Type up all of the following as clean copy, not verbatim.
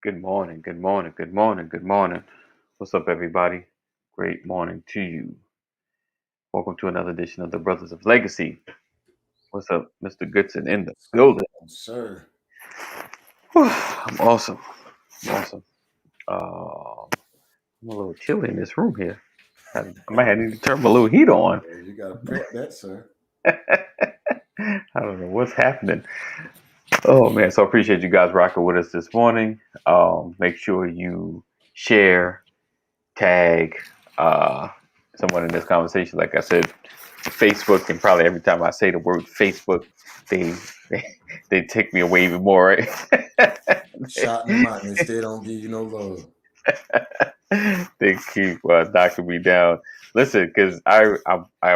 Good morning, good morning, good morning, good morning. What's up, everybody? Great morning to you. Welcome to another edition of the Brothers of Legacy. What's up, Mr. Goodson in the building? Sir. I'm awesome. I'm awesome. I'm a little chilly in this room here. I might need to turn my little heat on. You got to prep that, sir. I don't know what's happening. Oh man, so I appreciate you guys rocking with us this morning. Make sure you share, tag someone in this conversation. Like I said, Facebook, and probably every time I say the word Facebook, they they, they take me away even more. Right? Shouting them out and they still don't give you no love. They keep knocking me down. Listen, because I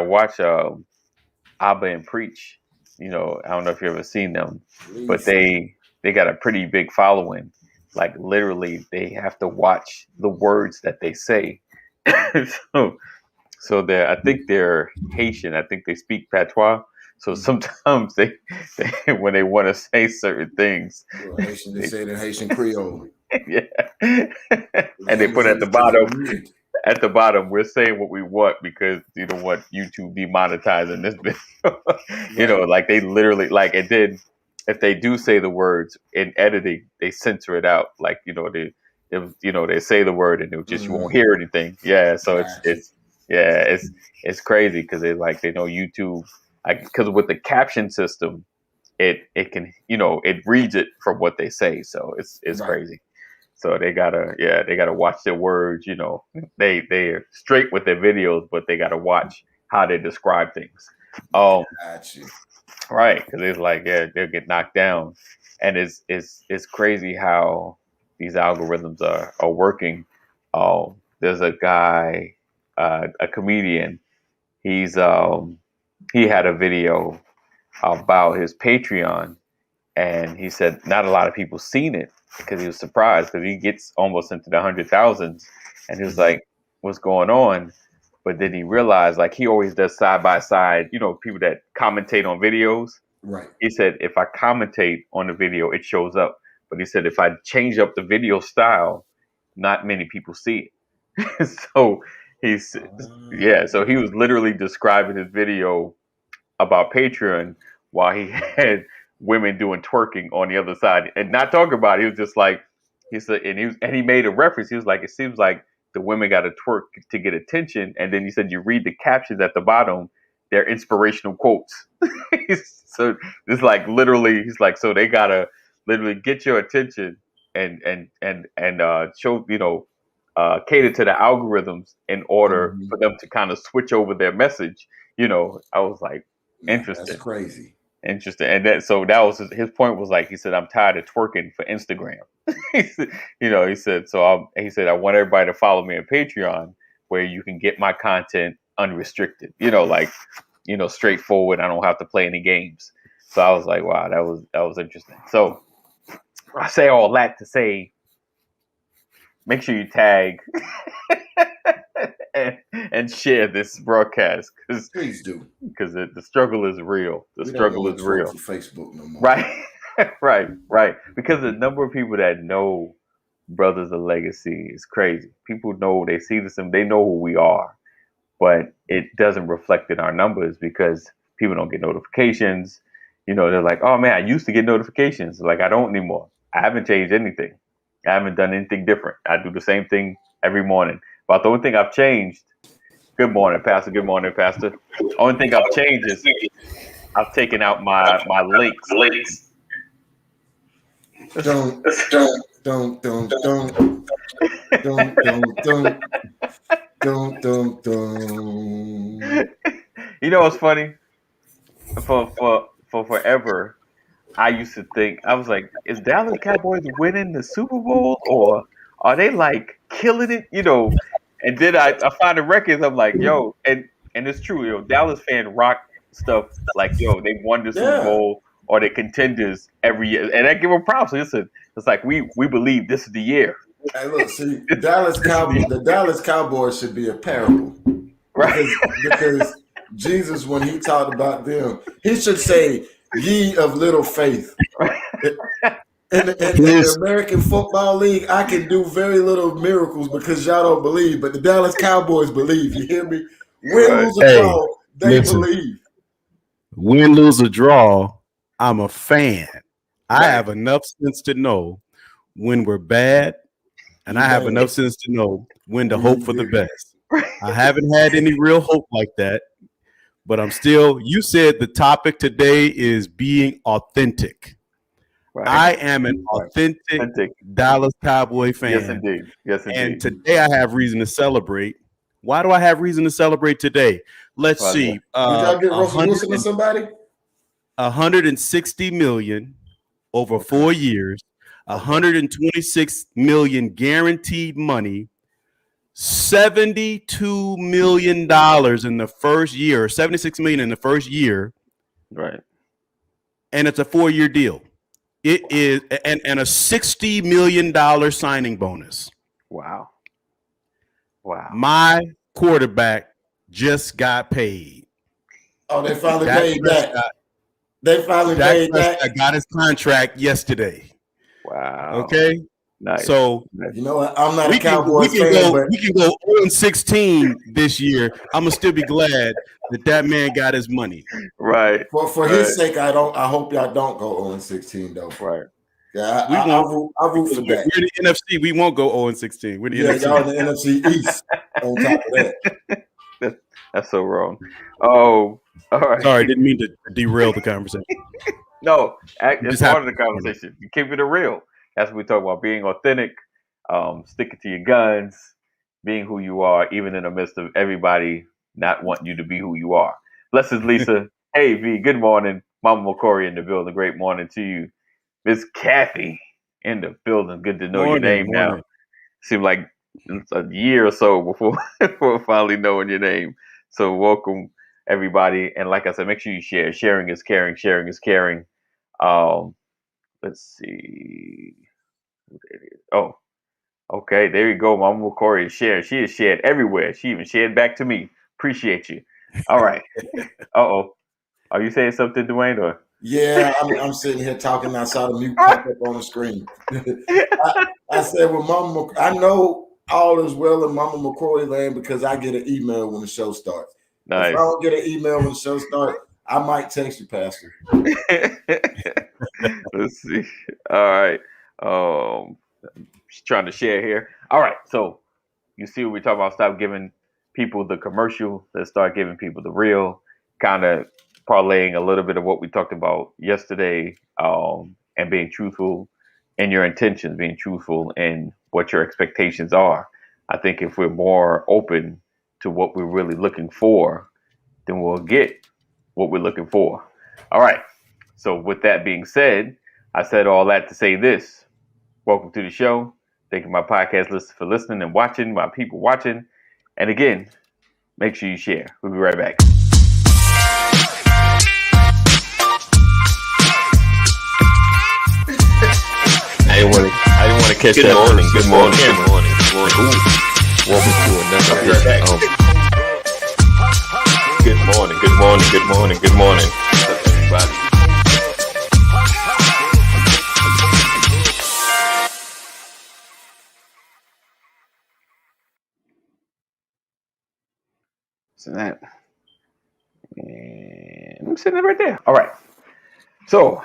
watch Abba and Preach. I don't know if you ever seen them, but they got a pretty big following. Like literally, they have to watch the words that they say. so So I think they're Haitian. I think they speak patois. So sometimes they when they want to say certain things, Well, Haitian, they say it in Haitian Creole. yeah, and they put at the bottom. At the bottom, we're saying what we want because you don't want YouTube demonetizing this video. Like they literally like it did. If they do say the words in editing, they censor it out. Like they say the word and it just you won't hear anything. Yeah, so it's crazy because they know YouTube because with the caption system, it can it reads it from what they say, so it's crazy. So they gotta watch their words. They're straight with their videos, but they gotta watch how they describe things. Right, because it's like they'll get knocked down, and it's crazy how these algorithms are working. There's a guy, a comedian. He had a video about his Patreon, and he said not a lot of people seen it because he was surprised because he gets almost into the 100,000s, and he was like, "What's going on?" But then he realized, like he always does side by side, people that commentate on videos. Right. He said, if I commentate on the video, it shows up. But he said, if I change up the video style, not many people see it. So so he was literally describing his video about Patreon while he had women doing twerking on the other side and not talking about it. He was just like, he said, and he made a reference. He was like, it seems like the women got to twerk to get attention. And then he said, you read the captions at the bottom, they're inspirational quotes. So it's like literally, he's like, so they gotta literally get your attention and show, cater to the algorithms in order for them to kind of switch over their message. I was like, interesting. That's crazy. Interesting. And that was his point was like, he said, I'm tired of twerking for Instagram. He said, he said, I want everybody to follow me on Patreon where you can get my content unrestricted, straightforward. I don't have to play any games. So I was like, wow, that was interesting. So I say all that to say, make sure you tag and share this broadcast because please do, because the struggle is real. The struggle is real. Facebook no more. Right. Because the number of people that know Brothers of Legacy is crazy. People know, they see this and they know who we are, but it doesn't reflect in our numbers because people don't get notifications. They're like, oh man, I used to get notifications. Like I don't anymore. I haven't changed anything. I haven't done anything different. I do the same thing every morning. But the only thing I've changed, good morning, Pastor. Good morning, Pastor. Only thing I've changed is I've taken out my links. Don't. You know what's funny? For forever, I used to think, I was like, is Dallas Cowboys winning the Super Bowl or are they like killing it? And then I find the records. I'm like, yo, and it's true. Dallas fan rock stuff like, yo, they won the Super Bowl or they contenders every year, and I give them props. Listen, it's like we believe this is the year. Hey, look, see, the Dallas Cowboys should be a parable, right? Because Jesus, when he talked about them, he should say, "Ye of little faith." In the American Football League, I can do very little miracles because y'all don't believe, but the Dallas Cowboys believe. You hear me? Win, lose, or draw, they believe. Win, lose, or draw, I'm a fan. I have enough sense to know when we're bad, and I have enough sense to know when to hope for the best. I haven't had any real hope like that, but I'm still. You said the topic today is being authentic. Right. I am an authentic Dallas Cowboy fan. Yes, indeed. Yes, indeed. And today I have reason to celebrate. Why do I have reason to celebrate today? Let's see. Did y'all get Russell Wilson or somebody? 160 million over 4 years, 126 million guaranteed money, $72 million in the first year, 76 million in the first year. Right. And it's a 4-year deal. It is, and a $60 million signing bonus. Wow. My quarterback just got paid. Oh, they finally paid back. They finally paid back. I got his contract yesterday. Wow. Okay. Nice. So you know what? I'm not a Cowboys fan, but we can go 0-16 this year. I'm gonna still be glad that man got his money. Right. For his sake, I hope y'all don't go 0-16 though. Right. Yeah, I root for that. We're the NFC. We won't go 0-16. We're the NFC. Y'all in the NFC East. On top of that. That's so wrong. Oh, all right. Sorry, didn't mean to derail the conversation. No, it's part of the conversation. You keep it real. That's what we talk about, being authentic, sticking to your guns, being who you are, even in the midst of everybody not wanting you to be who you are. Blessings, Lisa. Hey, V, good morning. Mama McCory in the building. Great morning to you. Miss Kathy in the building. Good to know your name now. Seemed like a year or so before finally knowing your name. So welcome, everybody. And like I said, make sure you share. Sharing is caring. Sharing is caring. Let's see. Oh, okay. There you go. Mama McCory is sharing. She is shared everywhere. She even shared back to me. Appreciate you. All right. Uh-oh. Are you saying something, Dwayne? Or? Yeah, I'm sitting here talking. I saw the mute pop up on the screen. I said, well, Mama, I know all is well in Mama McCoy land because I get an email when the show starts. Nice. If I don't get an email when the show starts, I might text you, Pastor. Let's see. All right. Just trying to share here. All right. So you see what we're talking about. Stop giving people the commercial. Let's start giving people the real. Kind of parlaying a little bit of what we talked about yesterday, and being truthful in your intentions, being truthful in what your expectations are. I think if we're more open to what we're really looking for, then we'll get what we're looking for. All right. So with that being said, I said all that to say this. Welcome to the show. Thank you, my podcast listeners, for listening and watching, my people watching. And again, make sure you share. We'll be right back. I didn't want to catch that. Good morning. Welcome to another episode. Good morning, everybody. So that, and I'm sitting right there. All right. So,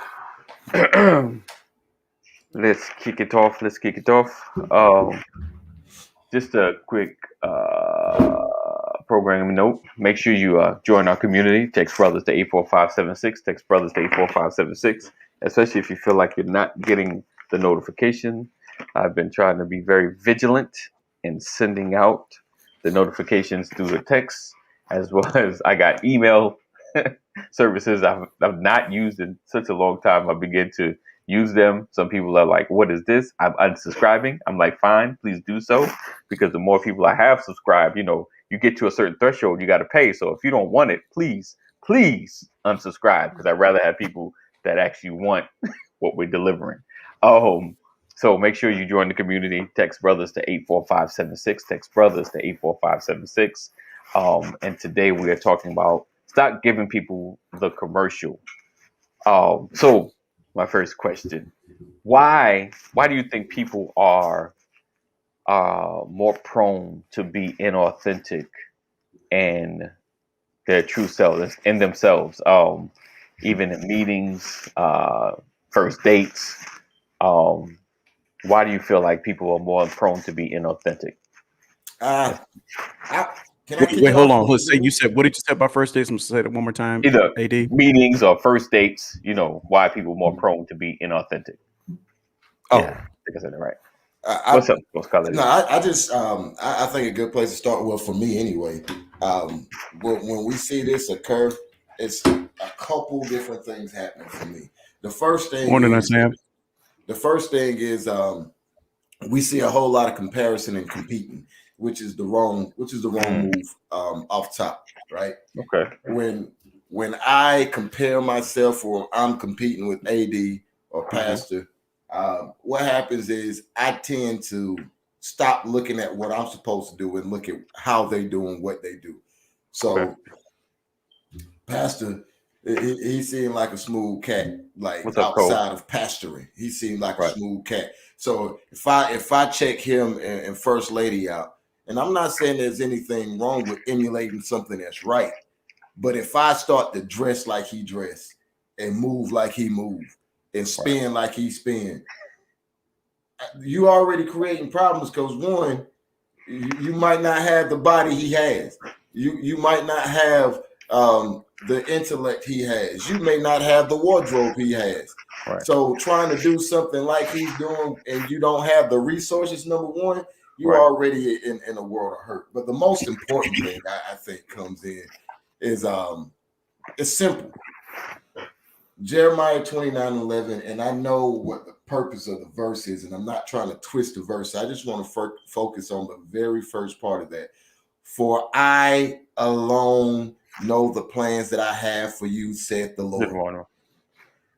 let's kick it off. Just a quick programming note. Make sure you join our community. Text Brothers to 84576. Text Brothers to 84576. Especially if you feel like you're not getting the notification. I've been trying to be very vigilant in sending out the notifications through the text, as well as I got email services I've not used in such a long time. I begin to use them. Some people are like, what is this? I'm unsubscribing. I'm like, fine, please do so. Because the more people I have subscribed, you get to a certain threshold, you got to pay. So if you don't want it, please unsubscribe, because I'd rather have people that actually want what we're delivering. So make sure you join the community. Text Brothers to 84576. Text Brothers to 84576. And today we are talking about stop giving people the commercial. So my first question, why do you think people are more prone to be inauthentic and their true selves in themselves, even in meetings, first dates? Why do you feel like people are more prone to be inauthentic? Uh, I, can I kick Wait, it hold off on. with Let's say you said, what did you say about first dates? I'm say it one more time. Either AD. meetings or first dates, why people are more prone to be inauthentic? Oh, Yeah, I think I said it right. I, What's up, What's color? No, I just I think a good place to start, well, for me anyway, when we see this occur, it's a couple different things happening for me. The first thing morning, is Sam. the first thing is we see a whole lot of comparison and competing, which is the wrong move off top, right? Okay. When I compare myself or I'm competing with AD or Pastor, what happens is I tend to stop looking at what I'm supposed to do and look at how they do and what they do. So, Okay. Pastor, he seemed like a smooth cat, like What's up, Cole? outside of pastoring. He seemed like Right. a smooth cat. So if I check him and First Lady out, and I'm not saying there's anything wrong with emulating something that's right, but if I start to dress like he dressed and move like he moved and spin like he spin, you already creating problems because one, you might not have the body he has. You might not have the intellect he has. You may not have the wardrobe he has. Right. So trying to do something like he's doing and you don't have the resources, number one, you're Right. already in a world of hurt. But the most important thing I think comes in is it's simple. Jeremiah 29:11, and I know what the purpose of the verse is, and I'm not trying to twist the verse. I just want to focus on the very first part of that. For I alone know the plans that I have for you, saith the Lord. Good morning.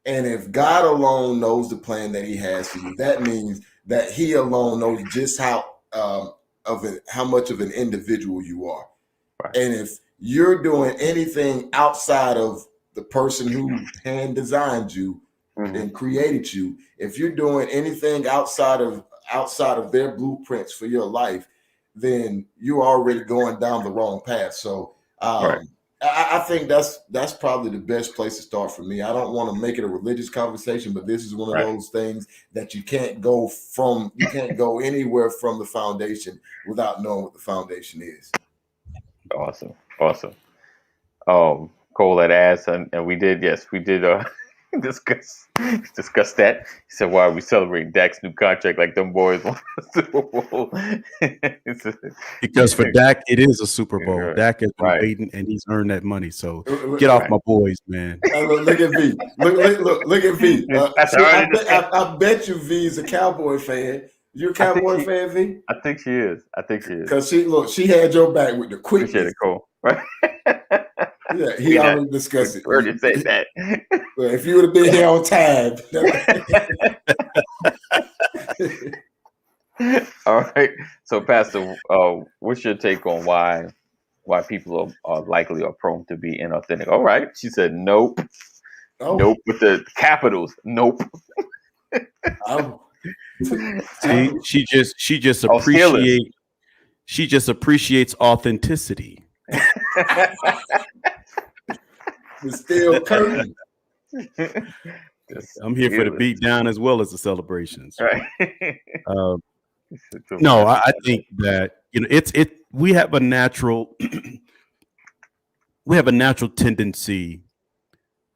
And if God alone knows the plan that he has for you, that means that he alone knows just how much of an individual you are. Right. And if you're doing anything outside of the person who hand designed you and created you, if you're doing anything outside of their blueprints for your life, then you're already going down the wrong path. So Right. I think that's probably the best place to start for me. I don't want to make it a religious conversation, but this is one of Right. those things that you can't go anywhere from the foundation without knowing what the foundation is. Awesome. Cole had asked, and we did discuss that. He said, "Why are we celebrating Dak's new contract like them boys won the Super Bowl?" Because for Dak, it is a Super Bowl. Right. Dak has been Right. waiting, and he's earned that money. So get off my boys, man. Look at V. Look at V. That's already I bet you V is a Cowboy fan. You a Cowboy fan, V? I think she is. Because she had your back with the quickness. Appreciate it, Cole. Right. Yeah, he already discussed it. Already said that. Well, if you would have been here on time. All right. So, Pastor, what's your take on why people are likely or prone to be inauthentic? All right. She said nope. Oh. Nope with the capitals. Nope. See, she just appreciates authenticity. It's still curtain. I'm here for the beat down as well as the celebrations. Right. No, I think that we have a natural tendency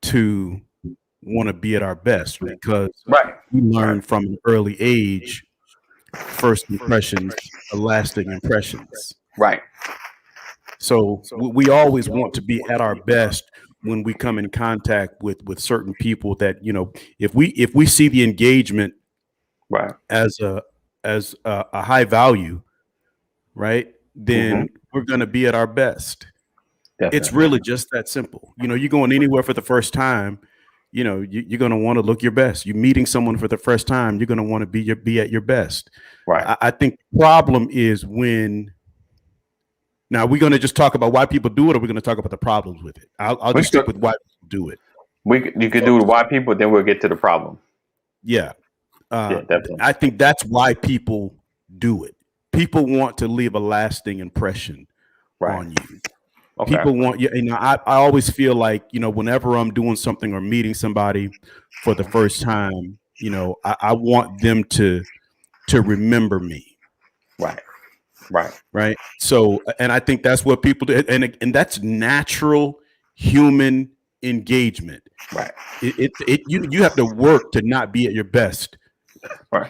to want to be at our best because we learn from an early age first impressions are lasting impressions. Right. So we always want to be at our best when we come in contact with certain people that, if we see the engagement as a high value, right, then we're going to be at our best. Definitely. It's really just that simple. You're going anywhere for the first time, you're going to want to look your best. You're meeting someone for the first time, you're going to want to be at your best. Right. I think the problem is when. Now, we're going to just talk about why people do it, or we're going to talk about the problems with it. I'll just stick with why people do it. You could do it why people, then we'll get to the problem. Yeah. definitely. I think that's why people do it. People want to leave a lasting impression on you. Okay. People want you. I always feel like, whenever I'm doing something or meeting somebody for the first time, I want them to remember me. Right. So, and I think that's what people do, and that's natural human engagement. Right. You have to work to not be at your best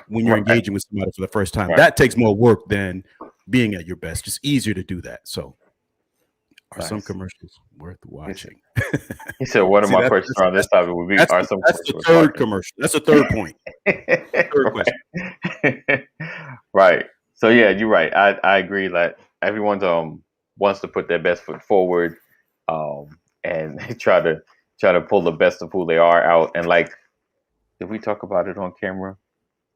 when you're engaging with somebody for the first time. That takes more work than being at your best. It's easier to do that. So, are some commercials worth watching? He said one of my questions on this topic would be: Are some that's the third commercial? That's the third point. Third question. Right. So yeah, you're right. I agree that everyone wants to put their best foot forward, and they try to pull the best of who they are out. And like, did we talk about it on camera?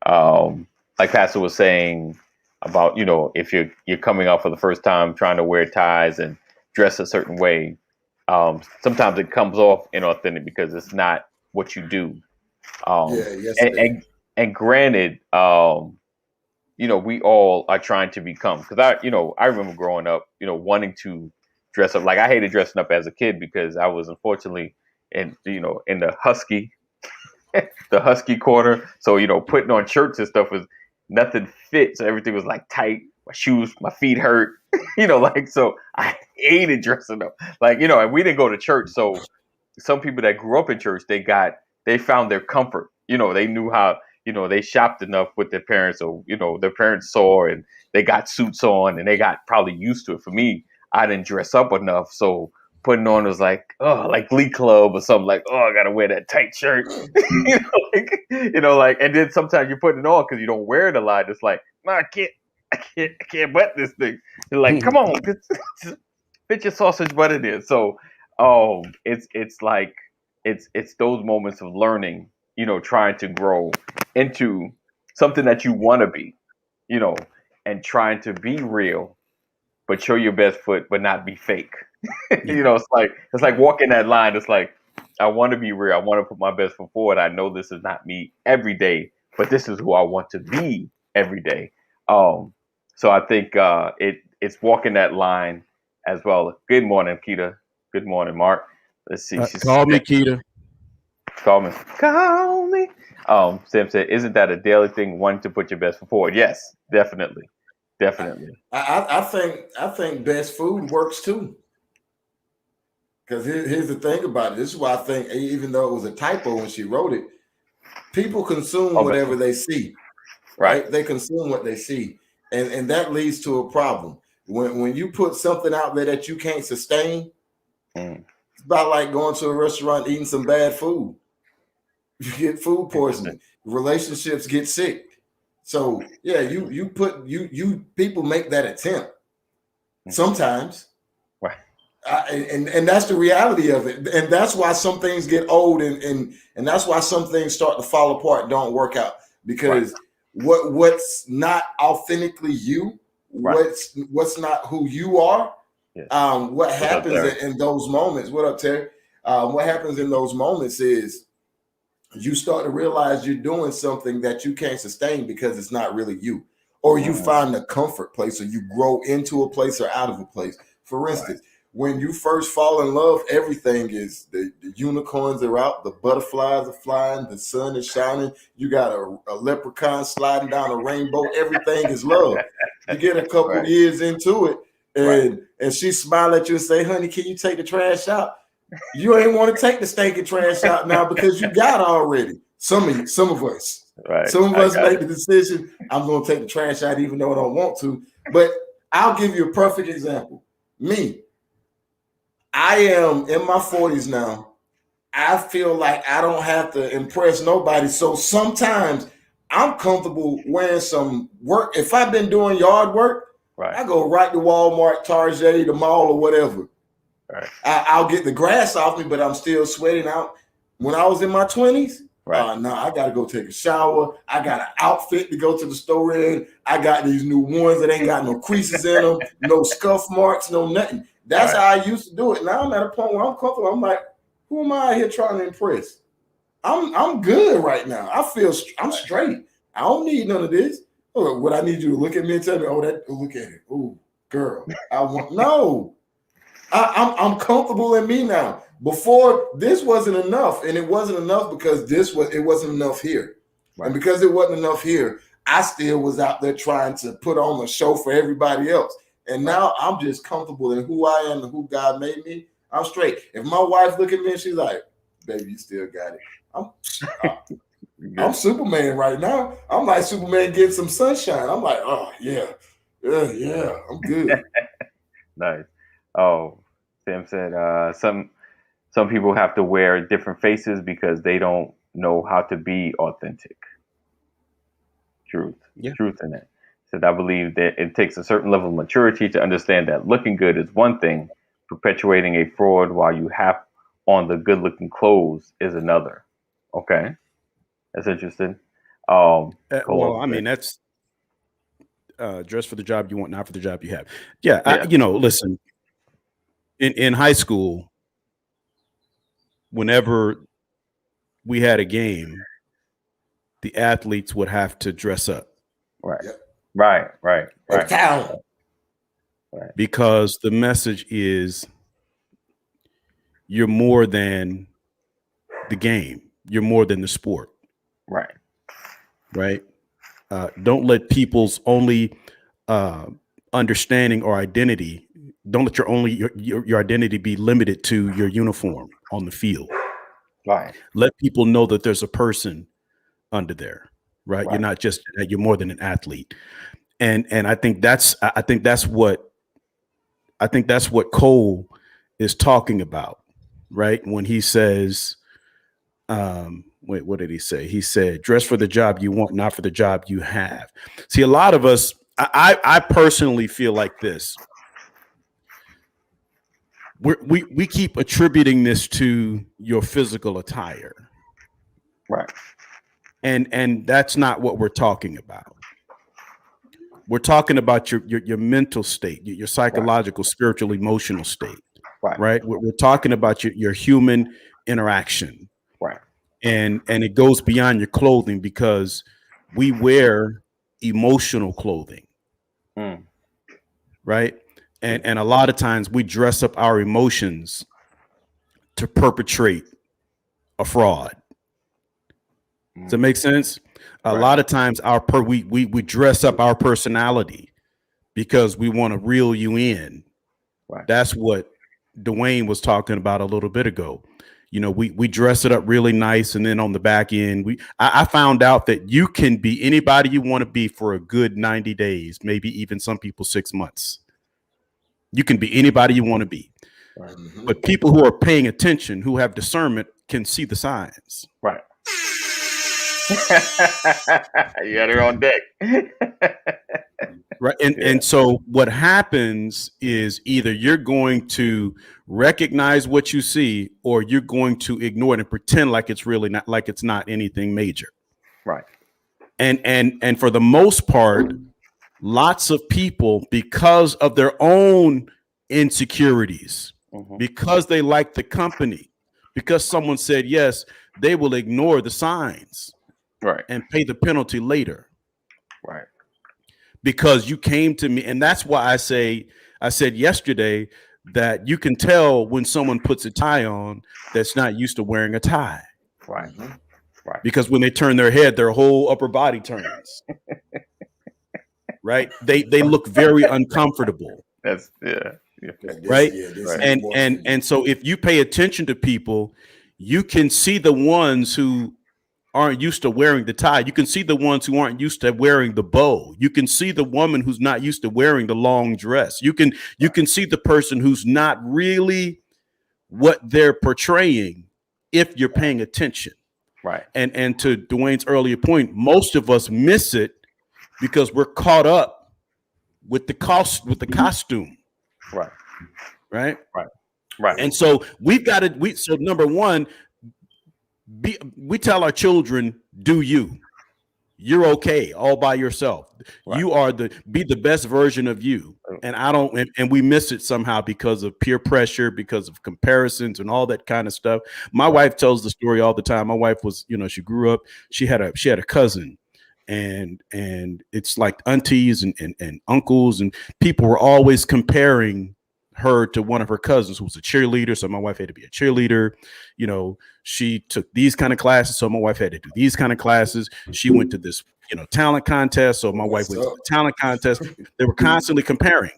Like Pastor was saying about, if you're coming out for the first time trying to wear ties and dress a certain way, sometimes it comes off inauthentic because it's not what you do. And granted, we all are trying to become, because I remember growing up, wanting to dress up. Like, I hated dressing up as a kid because I was unfortunately in the husky corner. So, putting on shirts and stuff was nothing fit. So everything was like tight. My shoes, my feet hurt, so I hated dressing up. And we didn't go to church. So some people that grew up in church, they found their comfort. They knew how, they shopped enough with their parents. So, their parents saw and they got suits on and they got probably used to it. For me, I didn't dress up enough. So putting on was like Glee Club or something, like, I got to wear that tight shirt, and then sometimes you're putting it on because you don't wear it a lot. It's like, no, I can't butt this thing. You're like, come on, fit your sausage butt in there. So, it's like, it's those moments of learning, trying to grow into something that you want to be, and trying to be real, but show your best foot, but not be fake. It's like walking that line. It's like, I want to be real. I want to put my best foot forward. I know this is not me every day, but this is who I want to be every day. So I think it's walking that line as well. Good morning, Keita. Good morning, Mark. Let's see. Call me, Keita. Call me. Sam said, "Isn't that a daily thing? Wanting to put your best foot forward?" Yes, definitely. I think best food works too. Because here's the thing about it. This is why I think, even though it was a typo when she wrote it, people consume whatever they see. Right? They consume what they see. And that leads to a problem. When you put something out there that you can't sustain, it's about like going to a restaurant eating some bad food. You get food poisoning. Relationships get sick. So yeah, you people make that attempt sometimes. Right. And that's the reality of it. And that's why some things get old and that's why some things start to fall apart and don't work out. Because what's not authentically you, what's not who you are, what happens in those moments, what up, Terry? What happens in those moments is you start to realize you're doing something that you can't sustain because it's not really you. Or you find a comfort place, or you grow into a place or out of a place. For instance, when you first fall in love, everything is the unicorns are out, the butterflies are flying, the sun is shining, you got a leprechaun sliding down a rainbow, everything is love. You get a couple years into it, and she smile at you and say, "Honey, can you take the trash out?" You ain't want to take the stinking trash out now because you got it already. Some of us. Right. Some of us make the decision, I'm going to take the trash out even though I don't want to. But I'll give you a perfect example. Me. I am in my 40s now. I feel like I don't have to impress nobody. So sometimes I'm comfortable wearing some work. If I've been doing yard work, I go right to Walmart, Target, the mall, or whatever. Right. I'll get the grass off me, but I'm still sweating out. When I was in my 20s, I got to go take a shower. I got an outfit to go to the store in. I got these new ones that ain't got no creases in them, no scuff marks, no nothing. That's how I used to do it. Now I'm at a point where I'm comfortable. I'm like, who am I out here trying to impress? I'm good right now. I feel I'm straight. I don't need none of this. Oh, what I need you to look at me and tell me, look at it. Oh, girl, I want no. I'm comfortable in me now. Before this wasn't enough, and it wasn't enough because it wasn't enough here, right. And because it wasn't enough here, I still was out there trying to put on a show for everybody else. And now I'm just comfortable in who I am and who God made me. I'm straight. If my wife look at me and she's like, "Baby, you still got it." I'm Superman right now. I'm like Superman getting some sunshine. I'm like, oh yeah, I'm good. Nice. Oh, Sam said some people have to wear different faces because they don't know how to be authentic. Truth in it. Said I believe that it takes a certain level of maturity to understand that looking good is one thing, perpetuating a fraud while you have on the good-looking clothes is another. Okay, that's interesting. Well, I mean, that's dress for the job you want, not for the job you have. Yeah. Listen, in high school, whenever we had a game, the athletes would have to dress up. Right. Yep. Right. Because the message is you're more than the game. You're more than the sport. Right. Don't let people's only understanding or identity. Don't let your identity be limited to your uniform on the field. Right. Let people know that there's a person under there. Right. You're not just you're more than an athlete. And I think that's what Cole is talking about, right? When he says, what did he say? He said, dress for the job you want, not for the job you have. See, a lot of us, I personally feel like this. We keep attributing this to your physical attire. Right. And that's not what we're talking about. We're talking about your mental state, your psychological, spiritual, emotional state. Right. We're talking about your human interaction. Right. And it goes beyond your clothing because we wear emotional clothing. Right. And a lot of times we dress up our emotions to perpetrate a fraud. Does that make sense? A lot of times we dress up our personality because we want to reel you in. Right. That's what Dwayne was talking about a little bit ago. We dress it up really nice, and then on the back end, I found out that you can be anybody you want to be for a good 90 days, maybe even some people 6 months. You can be anybody you want to be. Right. But people who are paying attention, who have discernment, can see the signs. Right. You got her on deck. Right. And so what happens is either you're going to recognize what you see, or you're going to ignore it and pretend like it's really not, like it's not anything major. Right. And for the most part, lots of people, because of their own insecurities, because they like the company, because someone said yes, they will ignore the signs. Right. And pay the penalty later. Right. Because you came to me. And that's why I said yesterday that you can tell when someone puts a tie on that's not used to wearing a tie. Right. Right. Because when they turn their head, their whole upper body turns. Right. They look very uncomfortable. That's right. And so if you pay attention to people, you can see the ones who aren't used to wearing the tie. You can see the ones who aren't used to wearing the bow. You can see the woman who's not used to wearing the long dress. You can see the person who's not really what they're portraying if you're paying attention. Right. And to Dwayne's earlier point, most of us miss it because we're caught up with the costume. Right. Right. Right. Right. And so so number one, we tell our children, do you? You're okay all by yourself. Right. You are be the best version of you. And we miss it somehow because of peer pressure, because of comparisons and all that kind of stuff. My wife tells the story all the time. My wife was, she grew up, she had a cousin, and it's like aunties and uncles and people were always comparing her to one of her cousins who was a cheerleader. So my wife had to be a cheerleader. You know, she took these kind of classes, so my wife had to do these kind of classes. She went to this, you know, talent contest, so my wife went to the talent contest. They were constantly comparing,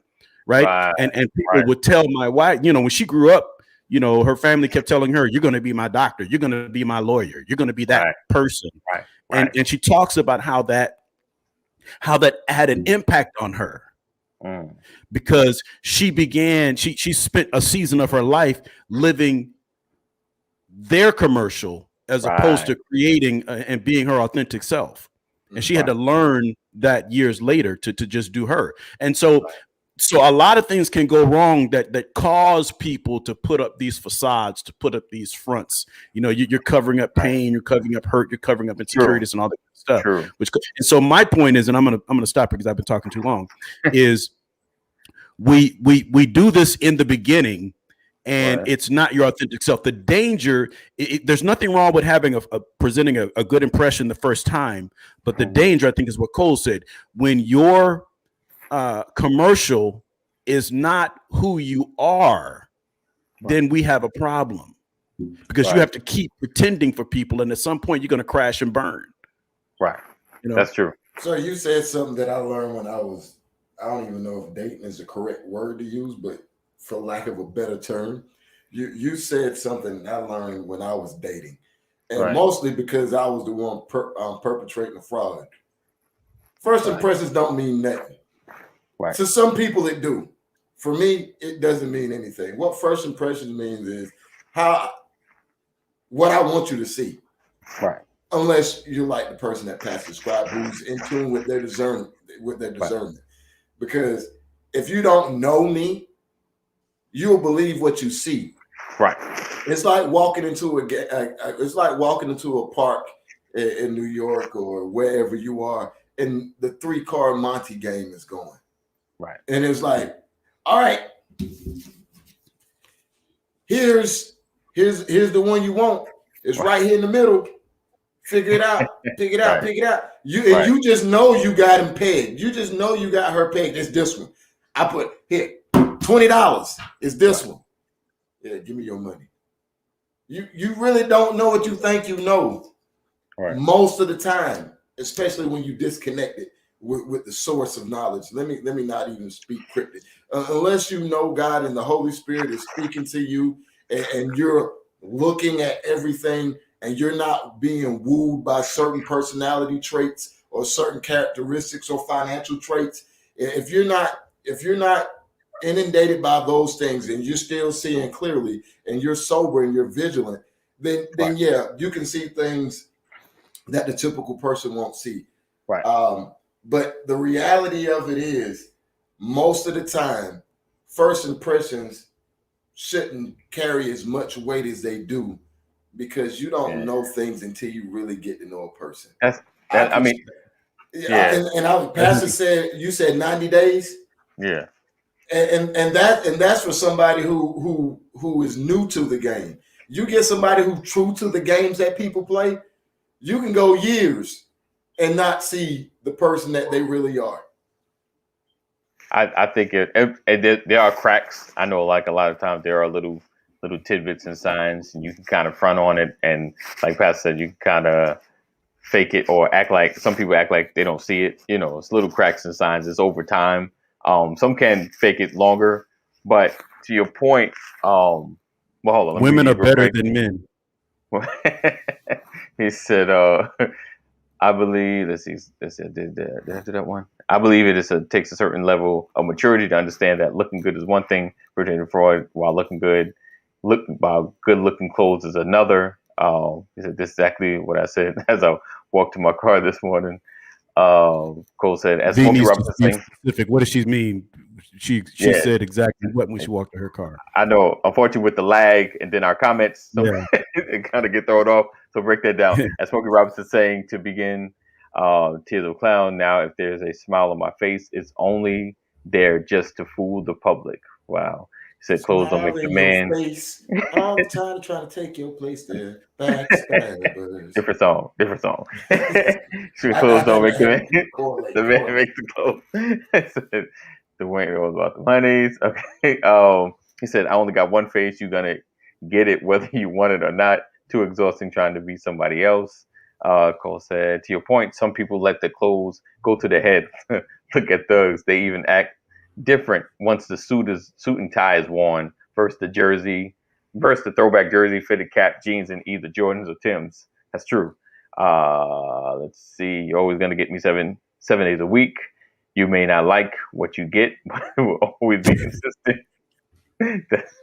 right? And people would tell my wife, you know, when she grew up, you know, her family kept telling her, "You're going to be my doctor. You're going to be my lawyer. You're going to be that person." And she talks about how that had an impact on her. Because she spent a season of her life living their commercial as opposed to creating and being her authentic self. And she had to learn that years later to just do her. And so a lot of things can go wrong that cause people to put up these facades, to put up these fronts. You know, you're covering up pain, you're covering up hurt, you're covering up insecurities and all that stuff. And so my point is, and I'm gonna stop because I've been talking too long, is we do this in the beginning, and it's not your authentic self. The danger, there's nothing wrong with having presenting a good impression the first time, but the danger, I think, is what Cole said. When your commercial is not who you are, then we have a problem, because you have to keep pretending for people, and at some point you're going to crash and burn. Right. You know? That's true. So you said something that I learned when I don't even know if dating is the correct word to use, but for lack of a better term, you said something I learned when I was dating, and mostly because I was the one perpetrating the fraud. First impressions don't mean nothing. To some people it do. For me, it doesn't mean anything. What first impressions means is what I want you to see. Unless you're like the person that Pastor described, who's in tune with their discernment, Because if you don't know me, you'll believe what you see. It's like walking into a park in New York or wherever you are, and the 3-card Monte game is going. And it's like, all right, here's the one you want. It's right here in the middle. Figure it out. Pick it out. Pick it out. You just know you got him pegged. You just know you got her pegged. It's this one. I put here $20. It's this one. Yeah, give me your money. You really don't know what you think you know. Most of the time, especially when you disconnect it with the source of knowledge. Let me not even speak cryptic. Unless you know God and the Holy Spirit is speaking to you, and you're looking at everything, and you're not being wooed by certain personality traits or certain characteristics or financial traits. If you're not inundated by those things, and you're still seeing clearly, and you're sober and you're vigilant, then yeah, you can see things that the typical person won't see. But the reality of it is, most of the time, first impressions shouldn't carry as much weight as they do, because you don't know things until you really get to know a person. Pastor said, you said 90 days. Yeah. And that's for somebody who is new to the game. You get somebody who's true to the games that people play, you can go years and not see the person that they really are. I think there are cracks. I know, like, a lot of times there are little tidbits and signs, and you can kind of front on it, and like Pastor said, you can kind of fake it or act like, some people act like they don't see it. You know, it's little cracks and signs. It's over time. Some can fake it longer, but to your point, well, hold on. Women are better than men. He said, I believe, let's see, did I do that one? I believe it takes a certain level of maturity to understand that looking good is one thing, pertaining to Freud, while good looking clothes is another. He said, this is exactly what I said as I walked to my car this morning. Cole said, as Smokey Robinson saying, specific. What does she mean? She said exactly what when she walked to her car. I know, unfortunately, with the lag and then our comments, it kind of get thrown off. So break that down. As Smokey Robinson saying to begin, Tears of a Clown. Now, if there's a smile on my face, it's only there just to fool the public. Wow. said clothes don't make Smile the in man. your face all the time, trying to take your place there. Backstabbers. Different song. So I clothes don't make had the to man. correlate. The man makes the clothes. Said, Dwayne knows about the monies. Okay. He said, I only got one face. You're gonna get it whether you want it or not. Too exhausting trying to be somebody else. Cole said, to your point, some people let the clothes go to the head. Look at thugs. They even act different once the suit and tie is worn. First the throwback jersey, fitted cap, jeans, and either Jordans or Timbs. That's true. Let's see. You're always gonna get me seven days a week. You may not like what you get, but it will always be consistent.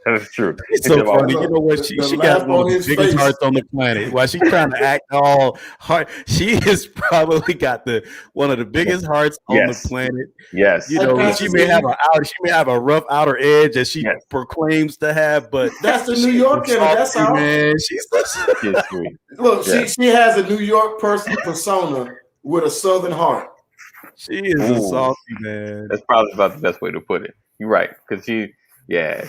That's true. It's so funny. You know what? She got one of the biggest hearts on the planet. While she's trying to act all hard, she has probably got one of the biggest hearts on the planet. Yes. You know, she may have a rough outer edge that she proclaims to have, but that's the New Yorker. That's how, man. She's sweet. Look, she has a New York person persona with a Southern heart. She is a softy, man. That's probably about the best way to put it. You're right, because she. Yeah.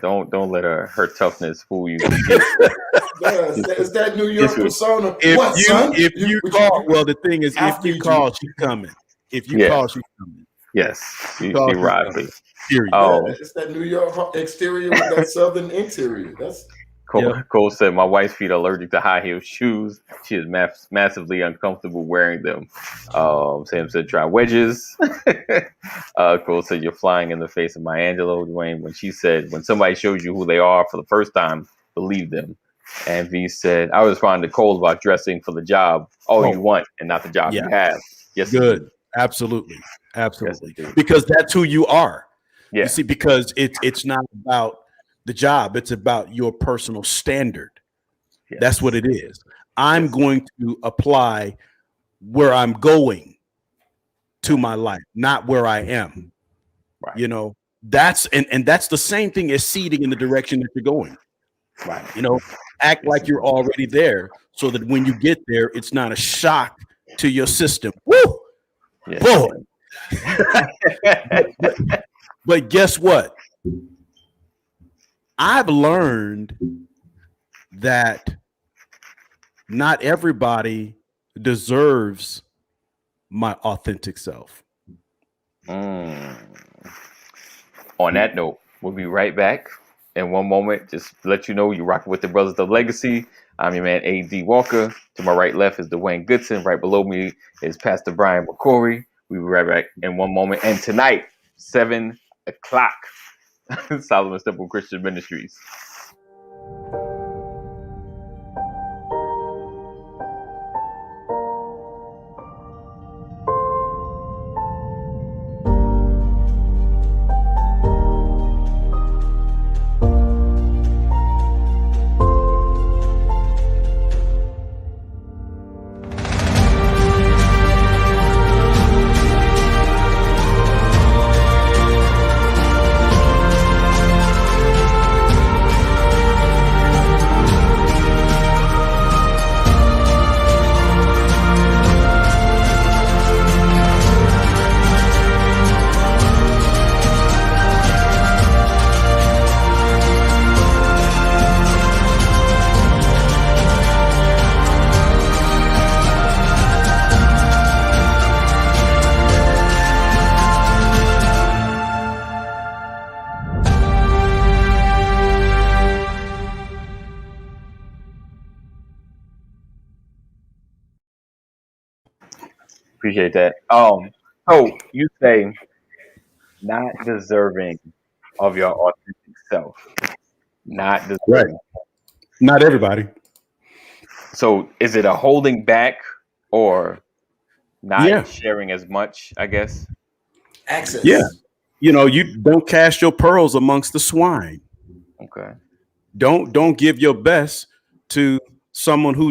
Don't let her toughness fool you. It's that New York persona. If you call, well, the thing is, if you call, she's coming. If you call, she's coming. Yes, she rides me. It's that New York exterior with that Southern interior. That's. Cole said, my wife's feet are allergic to high heel shoes. She is massively uncomfortable wearing them. Sam said, try wedges. Cole said, you're flying in the face of Maya Angelou, Dwayne, when she said, when somebody shows you who they are for the first time, believe them. And V said, I was responding to Cole about dressing for the job you want and not the job you have. Yes, good. Absolutely. Yes, because that's who you are. Yeah. You see, because it's not about the job, it's about your personal standard. Yes. That's what it is. I'm going to apply where I'm going to my life, not where I am. Right. You know, that's and that's the same thing as seeding in the direction that you're going. Right. You know, act like you're already there so that when you get there, it's not a shock to your system. Woo! Yes. But guess what? I've learned that not everybody deserves my authentic self. On that note, we'll be right back in one moment. Just to let you know, you're rocking with the Brothers of Legacy. I'm your man, A.D. Walker. To my right left is Dwayne Goodson. Right below me is Pastor Brian McCory. We'll be right back in one moment. And tonight, 7 o'clock, Solomon's Temple Christian Ministries. Appreciate that. So you say not deserving of your authentic self. Not deserving. Right. Not everybody. So is it a holding back or not sharing as much, I guess? Access. Yeah. You know, you don't cast your pearls amongst the swine. Okay. Don't give your best to someone who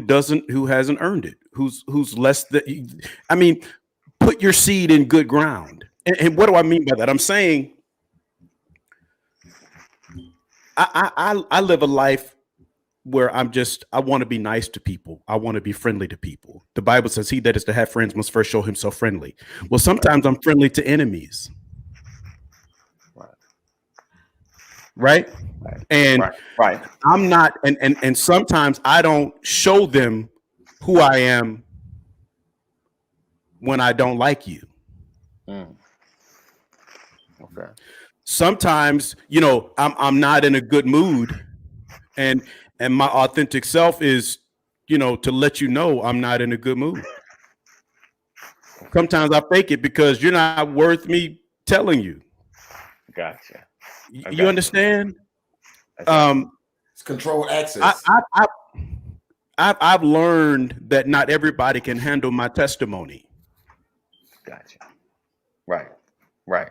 hasn't earned it, who's less than. I mean, put your seed in good ground. And what do I mean by that? I'm saying I live a life where I want to be nice to people. I want to be friendly to people. The Bible says he that is to have friends must first show himself friendly. Well, sometimes I'm friendly to enemies. right? And Right. I'm not, and sometimes I don't show them who I am when I don't like you. Mm. Okay. Sometimes, I'm not in a good mood, and my authentic self is, to let you know I'm not in a good mood. Sometimes I fake it because you're not worth me telling you. Gotcha. You understand? It's controlled access. I've learned that not everybody can handle my testimony. Gotcha. Right. Right.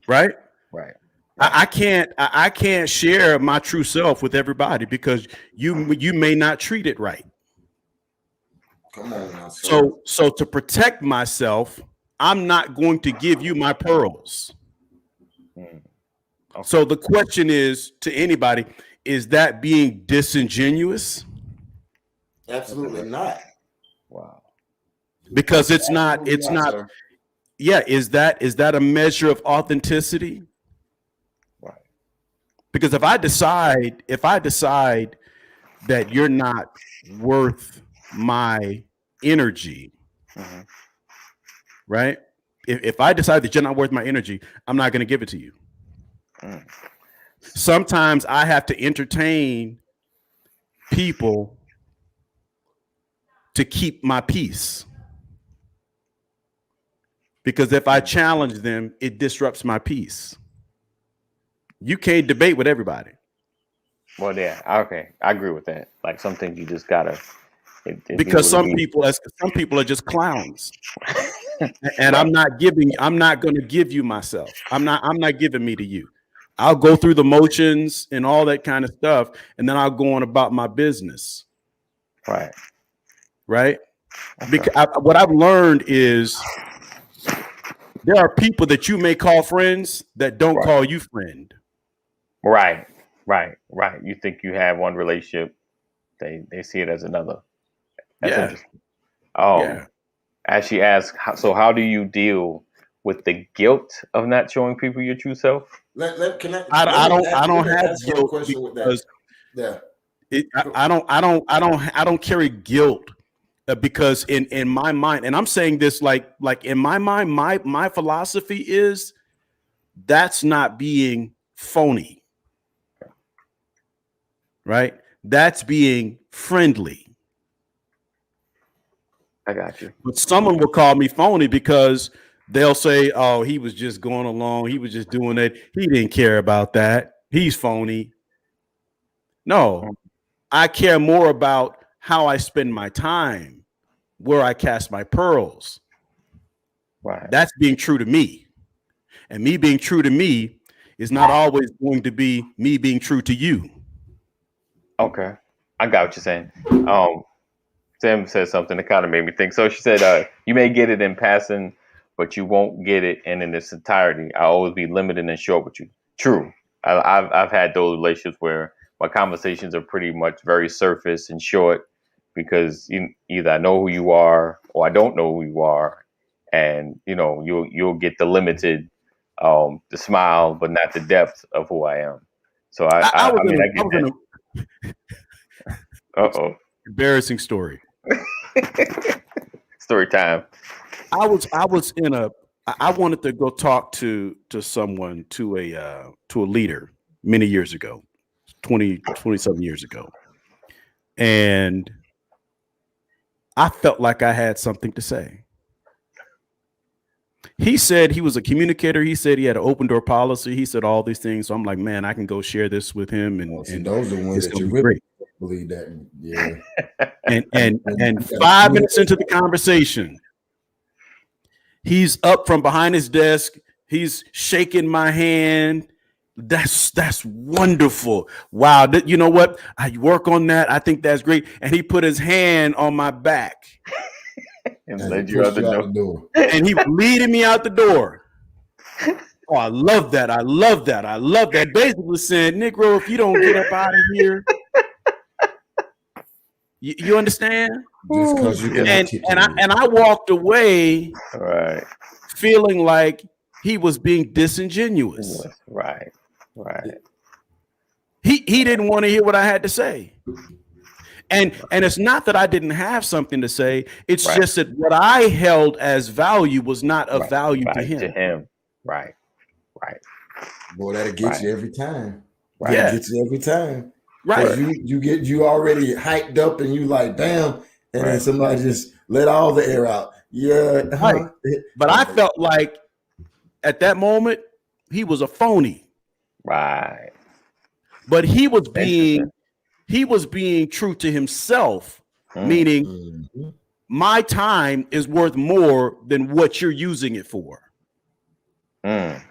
Right. Right. I can't share my true self with everybody because you may not treat it right. Come on now, sir. So to protect myself, I'm not going to give you my pearls. Okay. So the question is to anybody, is that being disingenuous? Absolutely not. Wow. Because it's not, sir. Yeah, is that a measure of authenticity? Right. Because if I decide that you're not worth my energy, right? If I decide that you're not worth my energy, I'm not going to give it to you. Sometimes I have to entertain people to keep my peace. Because if I challenge them, it disrupts my peace. You can't debate with everybody. Well, yeah, okay, I agree with that. Like some things you just gotta. Because some people are just clowns, and I'm not going to give you myself. I'm not giving me to you. I'll go through the motions and all that kind of stuff, and then I'll go on about my business. Right. Okay. Because what I've learned is there are people that you may call friends that don't call you friend. Right. You think you have one relationship, they see it as another. That's interesting. As she asked, how do you deal with the guilt of not showing people your true self? I don't have guilt because I don't carry guilt because in my mind, and I'm saying this like in my mind, my philosophy is that's not being phony, right? That's being friendly. I got you. But someone will call me phony because they'll say, "Oh, he was just going along. He was just doing it. He didn't care about that. He's phony." No, I care more about how I spend my time, where I cast my pearls. Right. That's being true to me. And me being true to me is not always going to be me being true to you. Okay. I got what you're saying. Sam said something that kind of made me think. So she said, you may get it in passing, but you won't get it in its entirety. I'll always be limited and short with you. True. I've had those relationships where my conversations are pretty much very surface and short because either I know who you are or I don't know who you are. And, you'll get the limited, the smile, but not the depth of who I am. So I get that. Uh-oh. Embarrassing story. Story time. I wanted to go talk to someone, to a leader many years ago, 27 years ago. And I felt like I had something to say. He said he was a communicator. He said he had an open door policy. He said all these things. So I'm like, man, I can go share this with him. And those are the ones that you really believe that. Yeah. And 5 minutes into the conversation, he's up from behind his desk. He's shaking my hand. That's wonderful. Wow. You know what? I work on that. I think that's great. And he put his hand on my back. And led you out the door. And he was leading me out the door. Oh, I love that. I love that. I love that. Basically saying, Negro, if you don't get up out of here, you understand? And I walked away, right, feeling like he was being disingenuous. Right. He didn't want to hear what I had to say. And it's not that I didn't have something to say. It's Right. just that what I held as value was not of Right. value to Right. him. To him. Right. Right. Boy, that'll get Right. you every time. Right. That'll Yeah. get you every time. Right. Because you already hyped up and you like, damn, and then Right. somebody just let all the air out. Yeah. Right. But I felt like at that moment he was a phony. Right. But he was Interesting. being true to himself, Mm. meaning Mhm. my time is worth more than what you're using it for. Mm.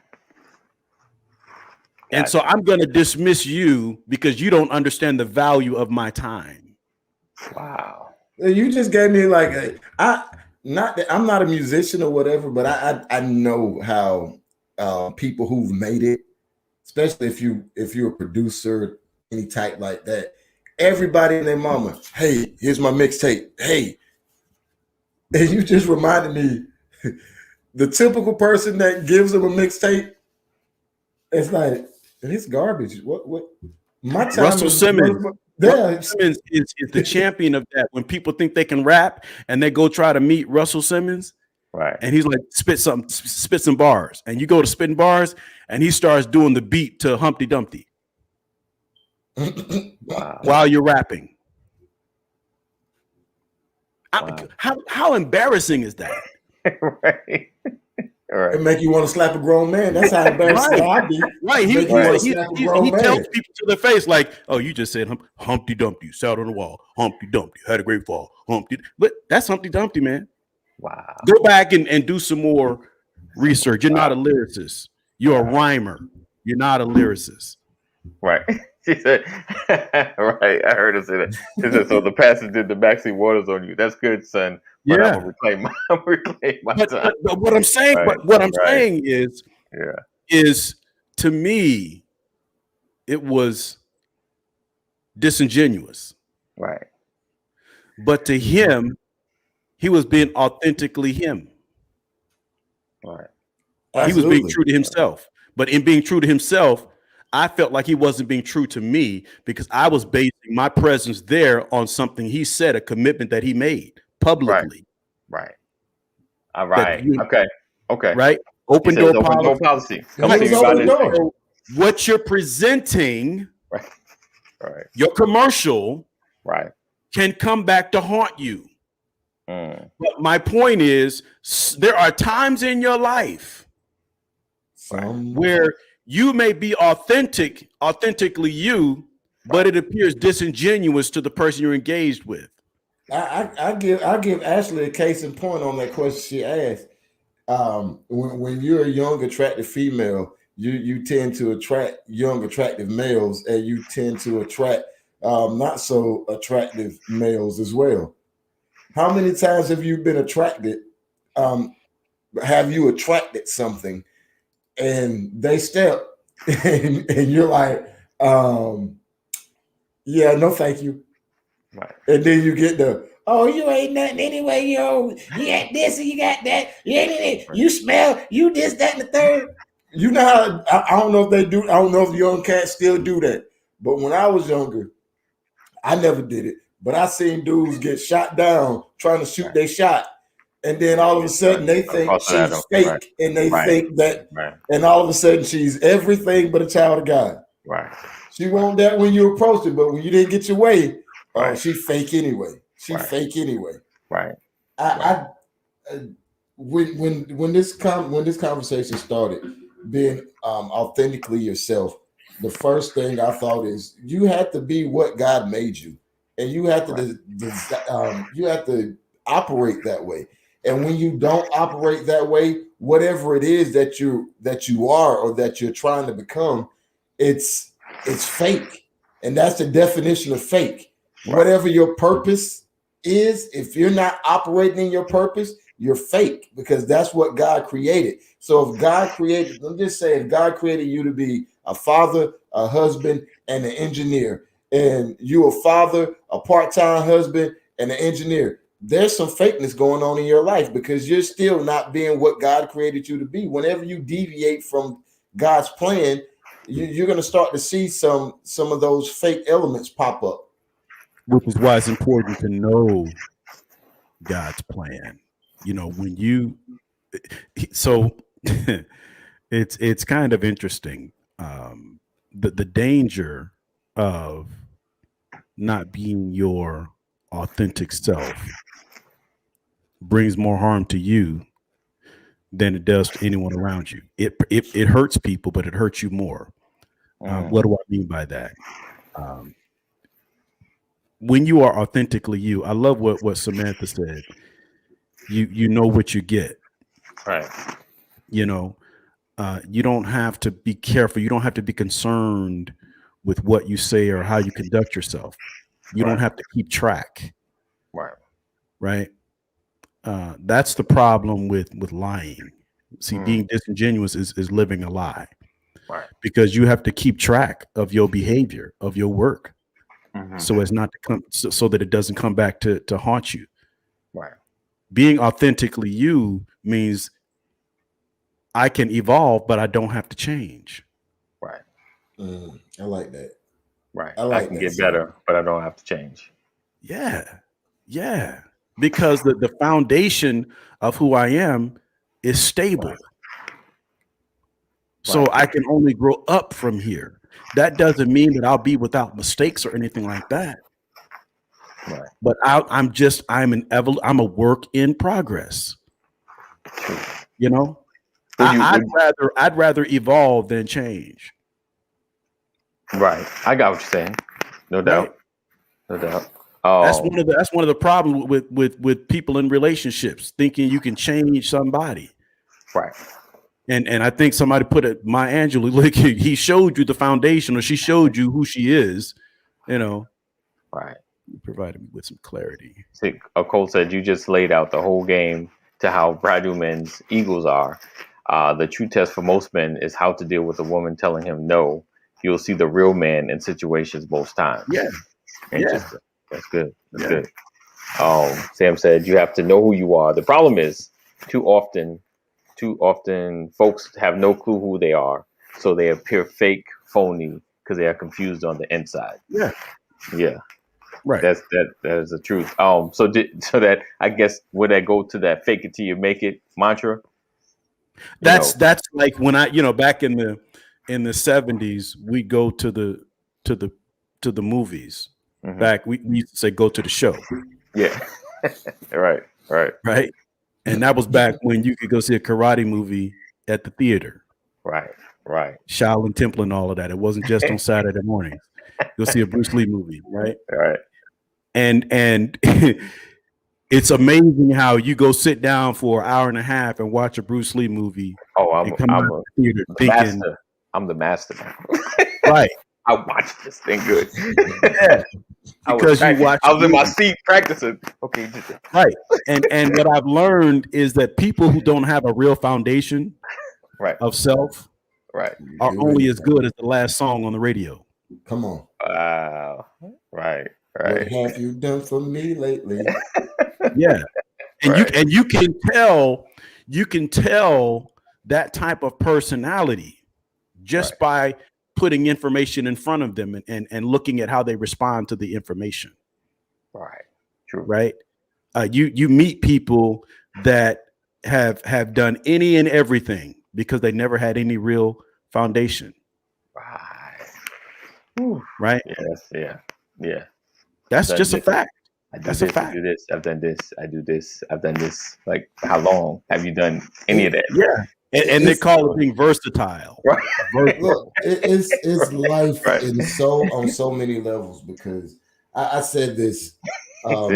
And so I'm going to dismiss you because you don't understand the value of my time. Wow. You just gave me like I'm not a musician or whatever, but I know how people who've made it, especially if you're a producer, any type like that, everybody and their mama, hey, here's my mixtape. Hey, and you just reminded me, the typical person that gives them a mixtape, it's like it's garbage. What? My time Russell is Simmons. yeah. Russell Simmons is the champion of that. When people think they can rap and they go try to meet Russell Simmons, Right. and he's like, spit some bars, and you go to spitting bars, and he starts doing the beat to Humpty Dumpty Wow. while you're rapping. Wow. How embarrassing is that? Right. All right. It make you want to slap a grown man. That's how embarrassing I be. Right. He Make you wanna tells slap a grown man. people to their face, like, oh, you just said Humpty Dumpty sat on the wall. Humpty Dumpty had a great fall. But that's Humpty Dumpty, man. Wow. Go back and do some more research. You're not a lyricist. You're a rhymer. You're not a lyricist. Right. She said, right. I heard her say that. She said, so the pastor did the backseat waters on you. That's good, son. But Yeah. I'm gonna reclaim my time. But what I'm saying, Right, what I'm right. saying is Yeah. to me, it was disingenuous. Right. But to him, he was being authentically him. Right. He was being true to himself. But in being true to himself, I felt like he wasn't being true to me because I was basing my presence there on something he said, a commitment that he made publicly. Right. All right. Okay. Right? Open door policy. Come Come see see you you by by the this door. thing. What you're presenting, Right. your commercial, Right. can come back to haunt you. Mm. But my point is, there are times in your life where you may be authentically you, but it appears disingenuous to the person you're engaged with. I give Ashley a case in point on that question she asked. When you're a young, attractive female, you tend to attract young, attractive males, and you tend to attract not so attractive males as well. How many times have you been attracted? Have you attracted something, and they step, and you're like, yeah, no, thank you. Right. And then you get the, oh, you ain't nothing anyway, yo. You got this and you got that. You ain't anything. You smell, you this, that, and the third. You know how, I don't know if they do, I don't know if young cats still do that. But when I was younger, I never did it. But I seen dudes get shot down trying to shoot their shot. And then all of a sudden they think she's fake, and they think that, and all of a sudden she's everything but a child of God. Right. She wanted that when you approached her, but when you didn't get your way, she fake anyway. She fake anyway. Right. When this conversation started, being authentically yourself, the first thing I thought is you have to be what God made you, and you have to you have to operate that way. And when you don't operate that way, whatever it is that you are or that you're trying to become, it's fake, and that's the definition of fake. Right. Whatever your purpose is, if you're not operating in your purpose, you're fake, because that's what God created. So if God created, let me just say, if God created you to be a father, a husband, and an engineer, and you a father, a part-time husband, and an engineer, there's some fakeness going on in your life because you're still not being what God created you to be. Whenever you deviate from God's plan, you're going to start to see some of those fake elements pop up. Which is why it's important to know God's plan. You know, when you so it's kind of interesting. The danger of not being your authentic self brings more harm to you than it does to anyone around you. It hurts people, but it hurts you more. What do I mean by that? When you are authentically you, I love what Samantha said. You know what you get. Right. You know, you don't have to be careful. You don't have to be concerned with what you say or how you conduct yourself. You don't have to keep track. Right. Right. That's the problem with lying. See, being disingenuous is living a lie. Right. Because you have to keep track of your behavior, of your work, so as not to come, so that it doesn't come back to haunt you. Right. Being authentically you means I can evolve, but I don't have to change. Right. I like that. Right. I can get better, but I don't have to change. Yeah. Yeah. Because the foundation of who I am is stable. Right. So I can only grow up from here. That doesn't mean that I'll be without mistakes or anything like that. Right. But I'm a work in progress. You know, I'd rather evolve than change. Right. I got what you're saying. No doubt. Right. No doubt. That's one of the problems with people in relationships, thinking you can change somebody. Right. And I think somebody put it, Maya Angelou, like he showed you the foundation, or she showed you who she is, you know. Right. You provided me with some clarity. See, Cole said you just laid out the whole game to how Brad Newman's Eagles are. The true test for most men is how to deal with a woman telling him no. You'll see the real man in situations most times. Yeah. Interesting. That's good. That's good. Sam said you have to know who you are. The problem is too often folks have no clue who they are, so they appear fake, phony, because they are confused on the inside. Yeah. Right. That is the truth. So that I guess would that go to that fake it till you make it mantra? That's like when I, back in the 70s, we go to the movies. Mm-hmm. Back we used to say go to the show. Yeah. Right. And that was back when you could go see a karate movie at the theater. Right. Shaolin Temple and all of that. It wasn't just on Saturday mornings. You'll see a Bruce Lee movie, right? Right. And it's amazing how you go sit down for an hour and a half and watch a Bruce Lee movie. I'm the master. I'm the master now. Right. I watched this thing good. Yeah. Because I was in my seat practicing. Okay. Right. And what I've learned is that people who don't have a real foundation of self are only as good as the last song on the radio. Come on. Wow. Right. What have you done for me lately? Yeah. And you can tell that type of personality just by putting information in front of them and looking at how they respond to the information. Right. True. Right. You meet people that have done any and everything because they never had any real foundation. Right. Ooh. Right. Yes. Yeah. That's just a fact. That's a fact. I do this. I've done this. I do this. I've done this. Like, how long have you done any of that? Yeah. And they call it being versatile. Right. Look, it's life on so many levels, because I said this from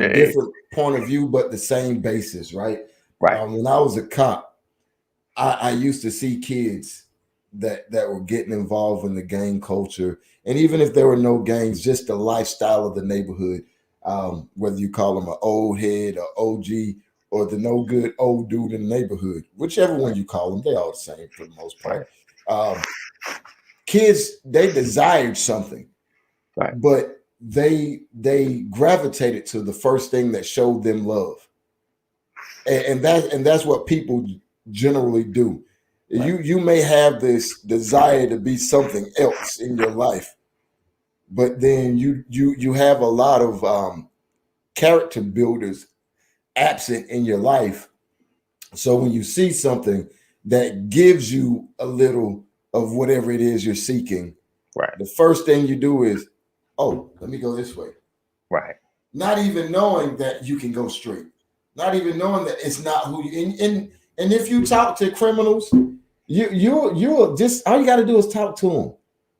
a different point of view, but the same basis, right? Right. When I was a cop, I used to see kids that were getting involved in the gang culture, and even if there were no gangs, just the lifestyle of the neighborhood. Whether you call them an old head or OG, or the no good old dude in the neighborhood, whichever one you call them, they all the same for the most part. Kids, they desired something, but they gravitated to the first thing that showed them love, and that's what people generally do. You may have this desire to be something else in your life, but then you have a lot of character builders absent in your life. So when you see something that gives you a little of whatever it is you're seeking, Right. the first thing you do is, oh, let me go this way. Right. Not even knowing that you can go straight. Not even knowing that it's not who you and if you talk to criminals, you're just all you got to do is talk to them.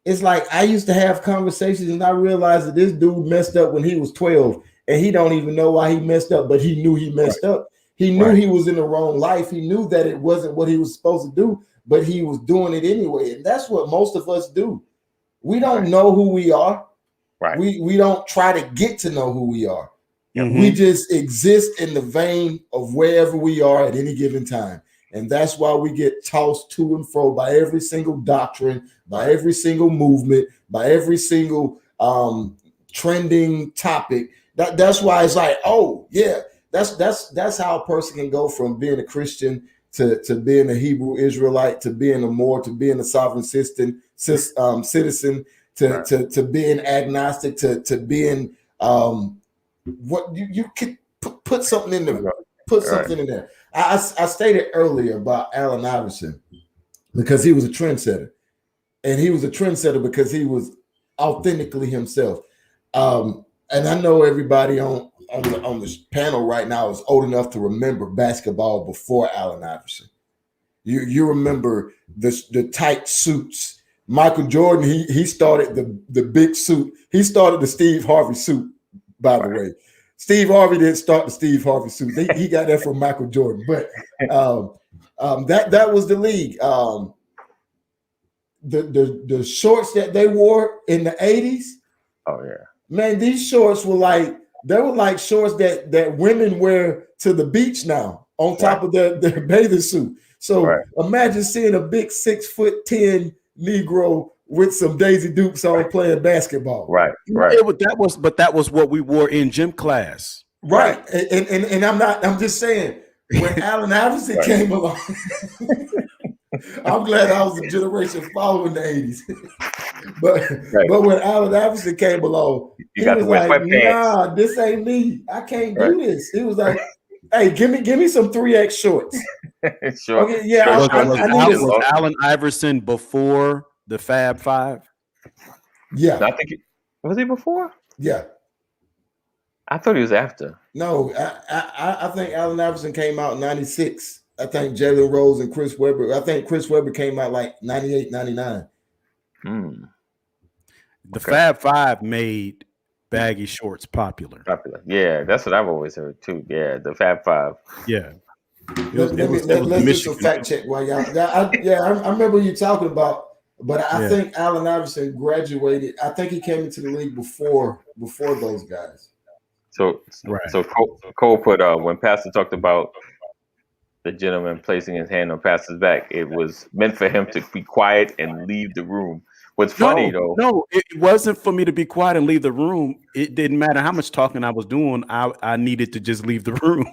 It's like I used to have conversations and I realized that this dude messed up when he was 12 and he don't even know why he messed up, but he knew he messed up. He knew he was in the wrong life. He knew that it wasn't what he was supposed to do, but he was doing it anyway. And that's what most of us do. We don't know who we are. Right. We don't try to get to know who we are. Mhm. We just exist in the vein of wherever we are at any given time. And that's why we get tossed to and fro by every single doctrine, by every single movement, by every single trending topic. That's why it's like, oh yeah, that's how a person can go from being a Christian to being a Hebrew Israelite, to being a Moor, to being a sovereign citizen, to being agnostic, to being what you could put something in there. Put something in there. I stated earlier about Allen Iverson because he was a trendsetter, and he was a trendsetter because he was authentically himself. And I know everybody on this panel right now is old enough to remember basketball before Allen Iverson. You remember the tight suits. Michael Jordan, he started the big suit. He started the Steve Harvey suit, by the way. Steve Harvey didn't start the Steve Harvey suit. He got that from Michael Jordan. But that was the league. The shorts that they wore in the 80s. Oh yeah. Man, these shorts were like shorts that women wear to the beach now on top of their bathing suit. So imagine seeing a big 6'10" Negro with some Daisy Dukes on playing basketball. Right. That was what we wore in gym class. Right. And I'm just saying, when Allen Iverson came along, I'm glad I was a generation following the 80s. But when Allen Iverson came along, he was like, nah, this ain't me. I can't do this. He was like, hey, give me some 3X shorts. Sure. Okay, yeah. Was Allen Iverson before the Fab Five? Yeah. I think was he before? Yeah. I thought he was after. No, I think Allen Iverson came out in 96. I think Jalen Rose and Chris Webber. I think Chris Webber came out like 98, 99. The Fab Five made baggy shorts popular. Yeah, that's what I've always heard too. Yeah, the Fab Five. Yeah. Let's do some fact check while y'all. I remember you talking about, but I think Allen Iverson graduated. I think he came into the league before those guys. So Cole put when Pastor talked about the gentleman placing his hand on Pastor's back, it was meant for him to be quiet and leave the room. What's funny though? No, it wasn't for me to be quiet and leave the room. It didn't matter how much talking I was doing. I needed to just leave the room.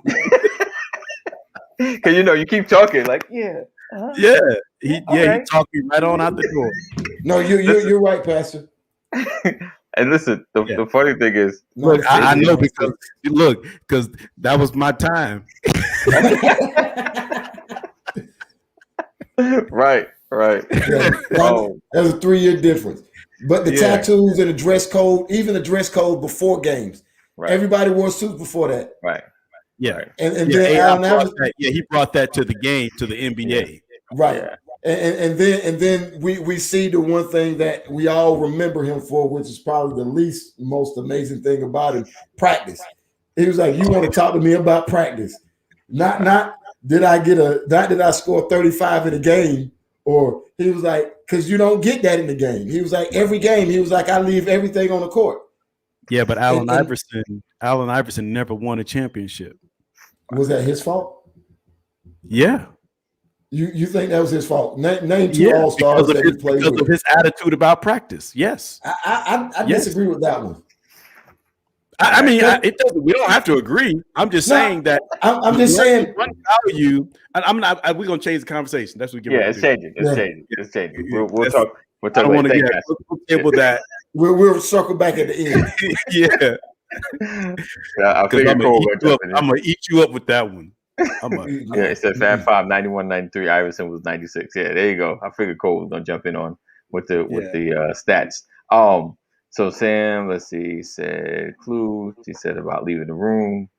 Because you keep talking like he talked me right on out the door. No, you're right, Pastor. And listen, the funny thing is, look, I know because that was my time. Right. Yeah, there's a 3-year difference. But the tattoos and the dress code, even the dress code before games, everybody wore suits before that. Right. Yeah. And then Allen Iverson, he brought that to the game, to the NBA. Right. Yeah. And then we see the one thing that we all remember him for, which is probably the least most amazing thing about him: practice. He was like, "You want to talk to me about practice? Not did I score 35 in a game?" Or he was like, "Because you don't get that in the game." He was like, every game, he was like, "I leave everything on the court." Yeah, but Allen Iverson never won a championship. Was that his fault? Yeah. You think that was his fault? Name two All-Stars that he played because of his attitude about practice. Yes. I disagree with that one. I mean, it doesn't. We don't have to agree. I'm just saying that. I'm just saying one value. I'm not. We're gonna change the conversation. That's what. It's changing. It's changing. We'll talk. We'll talk. I don't want to get. We'll table that. We'll circle back at the end. Yeah. I figured Cole I'm gonna eat you up with that one. It said Fab 5, 91, 93. Iverson was 96. Yeah, there you go. I figured Cole was gonna jump in on with the stats. So Sam, let's see, said clue. He said about leaving the room.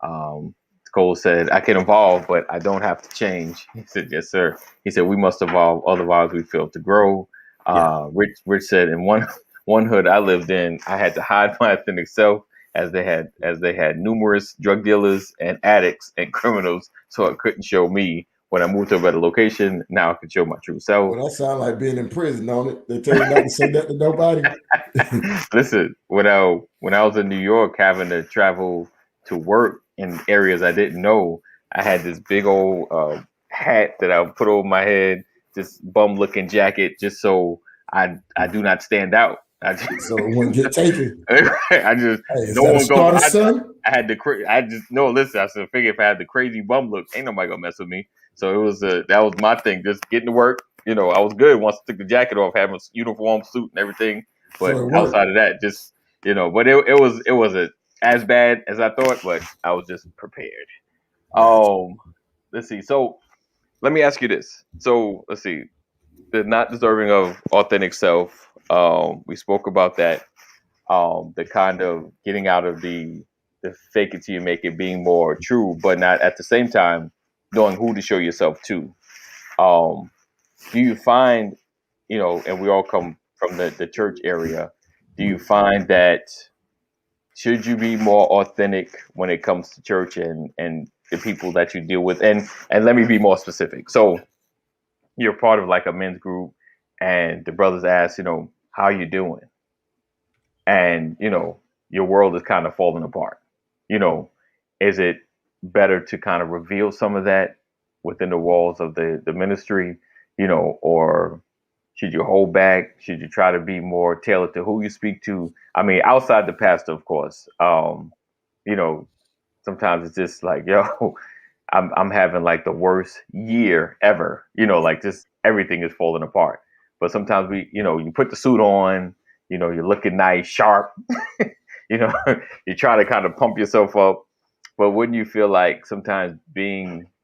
Cole said, I can evolve, but I don't have to change. He said, yes, sir. He said, we must evolve, otherwise we fail to grow. Rich said, in one hood I lived in, I had to hide my authentic self as they had numerous drug dealers and addicts and criminals, so it couldn't show me. When I moved to a better location, now I can show my true self. Well, that sounds like being in prison, don't it? They tell you not to say that to nobody. Listen, when I was in New York, having to travel to work in areas I didn't know, I had this big old hat that I would put over my head, this bum-looking jacket, just so I do not stand out. So it wouldn't get taken. No one go. Listen. I said, figure if I had the crazy bum look, ain't nobody gonna mess with me. So it was that was my thing, just getting to work. I was good once I took the jacket off, having a uniform, suit, and everything. But outside of that, just but it wasn't as bad as I thought. But I was just prepared. Let's see. So let me ask you this. So let's see. The not deserving of authentic self. We spoke about that. The kind of getting out of the fake it till you make it, being more true, but not at the same time knowing who to show yourself to. Do you find, and we all come from the church area, do you find that should you be more authentic when it comes to church and the people that you deal with? And let me be more specific. So you're part of like a men's group and the brothers ask, how you doing? And, your world is kind of falling apart. Is it better to kind of reveal some of that within the walls of the ministry, or should you hold back? Should you try to be more tailored to who you speak to? I mean, outside the pastor, of course, sometimes it's just like, I'm having like the worst year ever, like just everything is falling apart. But sometimes you put the suit on, you're looking nice, sharp, you try to kind of pump yourself up. But wouldn't you feel like sometimes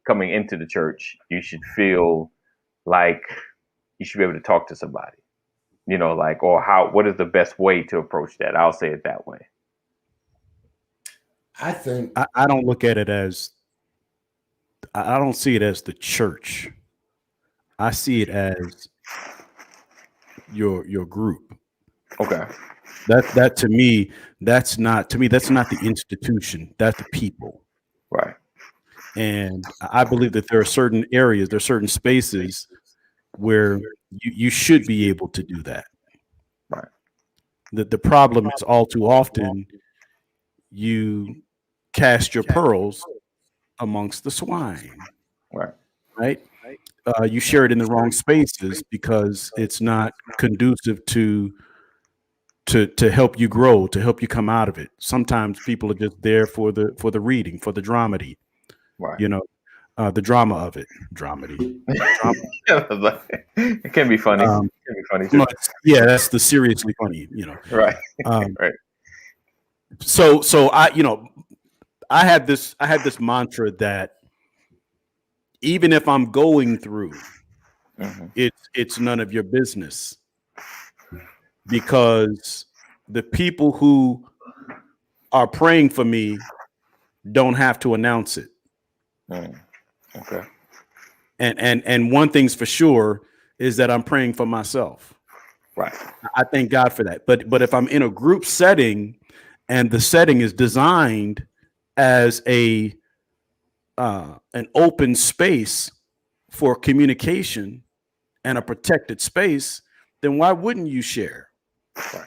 coming into the church, you should feel like you should be able to talk to somebody, what is the best way to approach that? I'll say it that way. I think I don't look at it as, I don't see it as the church. I see it as your group. Okay. That to me, that's not the institution. That's the people. Right. And I believe that there are certain areas, there are certain spaces where you should be able to do that. Right. The problem is all too often you cast your pearls amongst the swine. Right. You share it in the wrong spaces because it's not conducive to help you grow, to help you come out of it. Sometimes people are just there for the reading, for the dramedy, right? The drama of it, dramedy. It can be funny. It can be funny too. Yeah, that's the seriously funny, Right. Right. So I have this mantra that even if I'm going through, it's none of your business. Because the people who are praying for me don't have to announce it. Okay. And one thing's for sure is that I'm praying for myself. Right. I thank God for that. But if I'm in a group setting and the setting is designed as an open space for communication and a protected space, then why wouldn't you share? Right.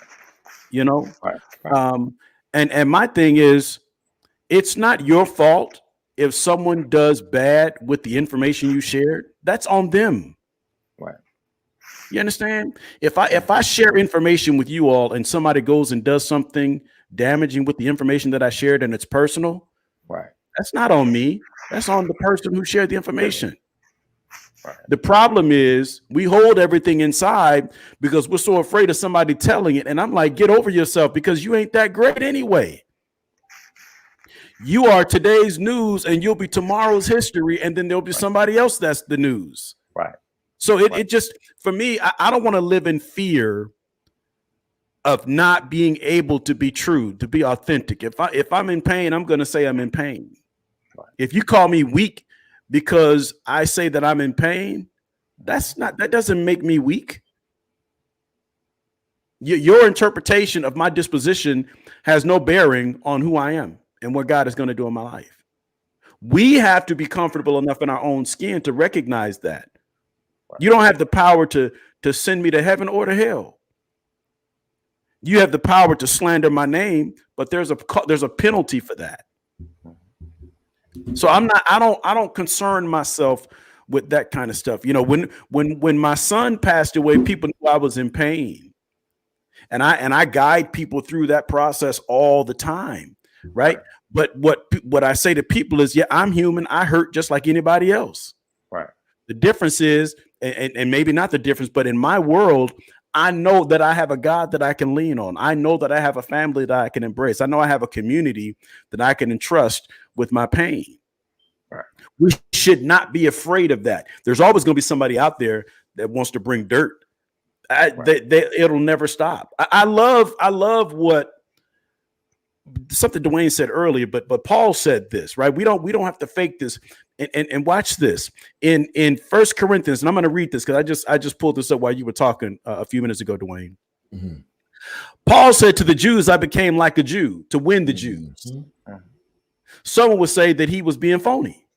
And my thing is, it's not your fault if someone does bad with the information you shared. That's on them. Right. You understand? If I share information with you all and somebody goes and does something damaging with the information that I shared and it's personal, Right. that's not on me. That's on the person who shared the information. Right. The problem is we hold everything inside because we're so afraid of somebody telling it. And I'm like, get over yourself, because you ain't that great anyway. You are today's news and you'll be tomorrow's history. And then there'll be somebody else that's the news. Right. So it just, for me, I don't want to live in fear of not being able to be true, to be authentic. If I'm in pain, I'm going to say I'm in pain. Right. If you call me weak because I say that I'm in pain, that doesn't make me weak. Your interpretation of my disposition has no bearing on who I am and what God is going to do in my life. We have to be comfortable enough in our own skin to recognize that. Right. You don't have the power to send me to heaven or to hell. You have the power to slander my name, but there's a penalty for that. So I don't concern myself with that kind of stuff. You know, when my son passed away, people knew I was in pain, and I guide people through that process all the time, right? But what I say to people is, yeah, I'm human. I hurt just like anybody else. Right. The difference is, and maybe not the difference, but in my world, I know that I have a God that I can lean on. I know that I have a family that I can embrace. I know I have a community that I can entrust with my pain. Right. We should not be afraid of that. There's always going to be somebody out there that wants to bring dirt. It'll never stop. I love what something Dwayne said earlier, but Paul said this, right? We don't have to fake this. And watch this in 1 Corinthians, and I'm going to read this because I just pulled this up while you were talking a few minutes ago, Dwayne. Mm-hmm. Paul said to the Jews, I became like a Jew to win the Jews. Mm-hmm. Someone would say that he was being phony,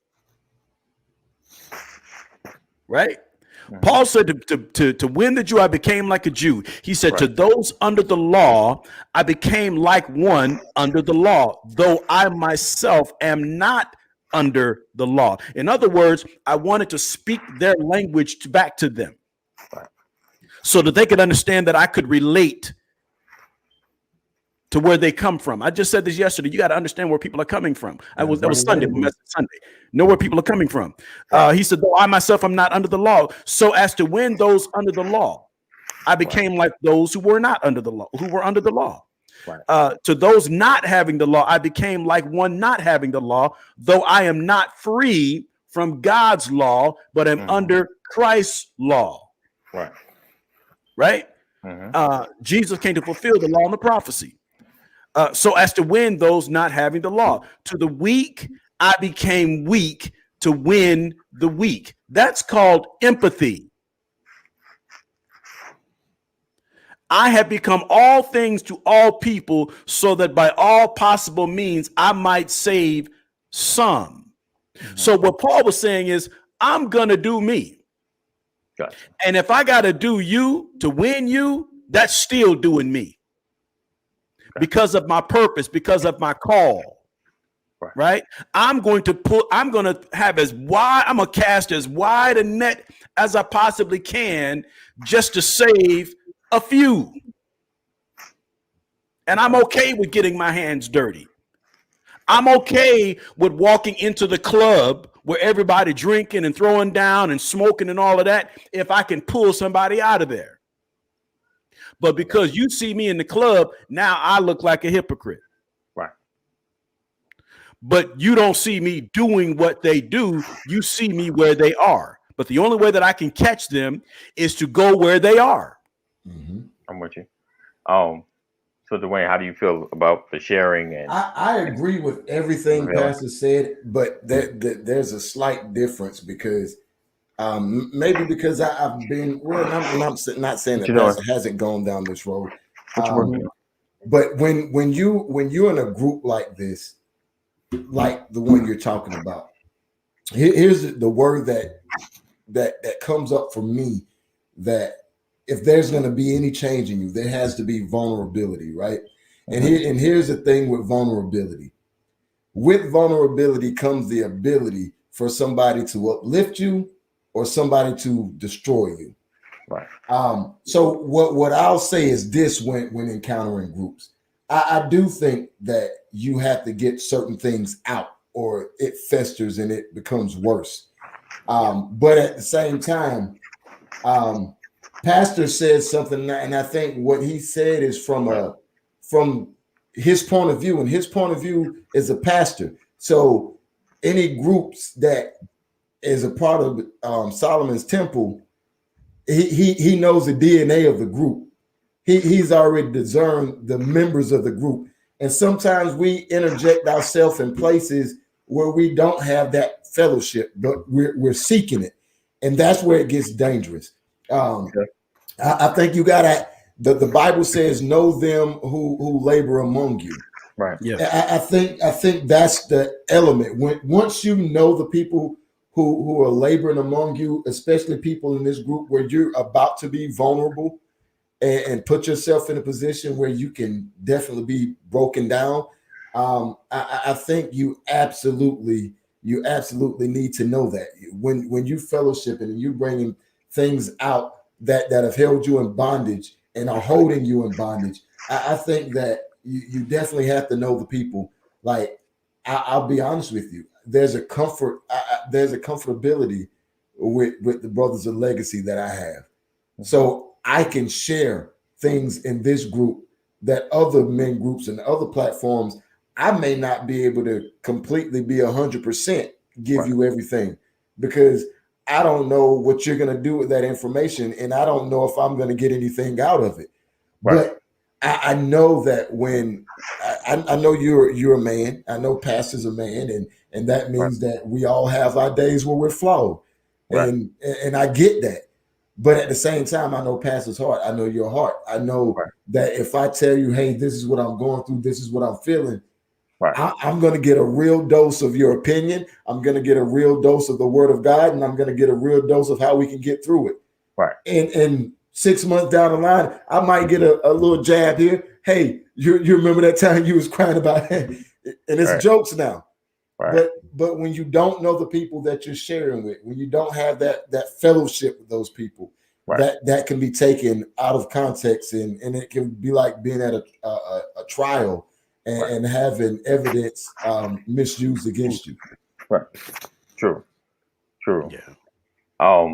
right? Mm-hmm. Paul said to win the Jew, I became like a Jew. He said, right. To those under the law, I became like one under the law, though I myself am not under the law. In other words, I wanted to speak their language back to them, right, so that they could understand that I could relate to where they come from. I just said this yesterday. You got to understand where people are coming from. That was Sunday. Sunday. Know where people are coming from. He said, though I myself am not under the law, so as to win those under the law, I became like those who were not under the law, who were under the law. Right. To those not having the law, I became like one not having the law, though I am not free from God's law, but am under Christ's law. Right. Right. Mm-hmm. Jesus came to fulfill the law and the prophecy. So as to win those not having the law. To the weak, I became weak to win the weak. That's called empathy. I have become all things to all people so that by all possible means I might save some. Mm-hmm. So what Paul was saying is, I'm going to do me. Gotcha. And if I got to do you to win you, that's still doing me. Gotcha. Because of my purpose, because of my call. Right? I'm going to have I'm going to cast as wide a net as I possibly can just to save a few. And I'm okay with getting my hands dirty. I'm okay with walking into the club where everybody drinking and throwing down and smoking and all of that if I can pull somebody out of there. But because you see me in the club, now I look like a hypocrite. Right. But you don't see me doing what they do. You see me where they are. But the only way that I can catch them is to go where they are. Mm-hmm. I'm with you. So Dwayne, how do you feel about the sharing? And I agree with everything Pastor said, but there's a slight difference because maybe because I've been I'm not saying that Pastor hasn't gone down this road. But when you're in a group like this, like the one you're talking about, here's the word that comes up for me, that if there's going to be any change in you, there has to be vulnerability, right? And here's the thing with vulnerability. With vulnerability comes the ability for somebody to uplift you or somebody to destroy you. Right. So what I'll say is this when encountering groups. I do think that you have to get certain things out, or it festers and it becomes worse. But at the same time, Pastor said something, and I think what he said is from his point of view, and his point of view is a pastor. So any groups that is a part of Solomon's temple, he knows the DNA of the group. He's already discerned the members of the group, and sometimes we interject ourselves in places where we don't have that fellowship, but we're seeking it, and that's where it gets dangerous. I think you got to. The Bible says, "Know them who labor among you." Right. Yeah. I think that's the element. Once you know the people who are laboring among you, especially people in this group where you're about to be vulnerable and put yourself in a position where you can definitely be broken down. I think you absolutely need to know that when you fellowship and you bringing things out that have held you in bondage and are holding you in bondage. I think that you definitely have to know the people. Like I'll be honest with you, there's a comfortability with the Brothers of Legacy that I have, so I can share things in this group that other men groups and other platforms I may not be able to completely be 100% give you everything, because I don't know what you're going to do with that information, and I don't know if I'm going to get anything out of it. Right. But I know that when I know you're a man, I know Pastor's a man, and that means that we all have our days where we're flawed, and I get that. But at the same time, I know Pastor's heart. I know your heart. I know that if I tell you, hey, this is what I'm going through, this is what I'm feeling, I'm going to get a real dose of your opinion. I'm going to get a real dose of the Word of God, and I'm going to get a real dose of how we can get through it. Right. And 6 months down the line, I might get a little jab here. Hey, you remember that time you was crying about it? And it's jokes now. Right. But when you don't know the people that you're sharing with, when you don't have that fellowship with those people, that can be taken out of context, and it can be like being at a trial and having evidence misused against you. Right. True. Yeah.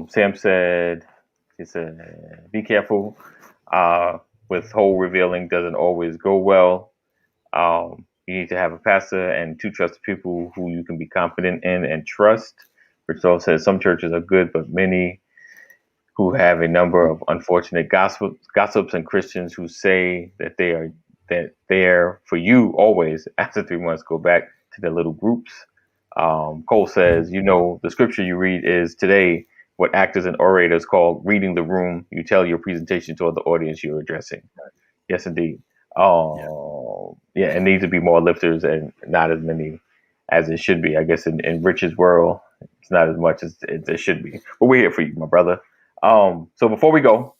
Sam said, he said, be careful. With whole revealing doesn't always go well. You need to have a pastor and two trusted people who you can be confident in and trust. Rich says some churches are good, but many who have a number of unfortunate gossips and Christians who say that they're for you always. After 3 months, go back to their little groups. Cole says, the scripture you read is today what actors and orators call reading the room. You tell your presentation to the audience you're addressing. Yes, indeed. It needs to be more lifters and not as many as it should be. I guess in Rich's world, it's not as much as it should be. But we're here for you, my brother. So before we go,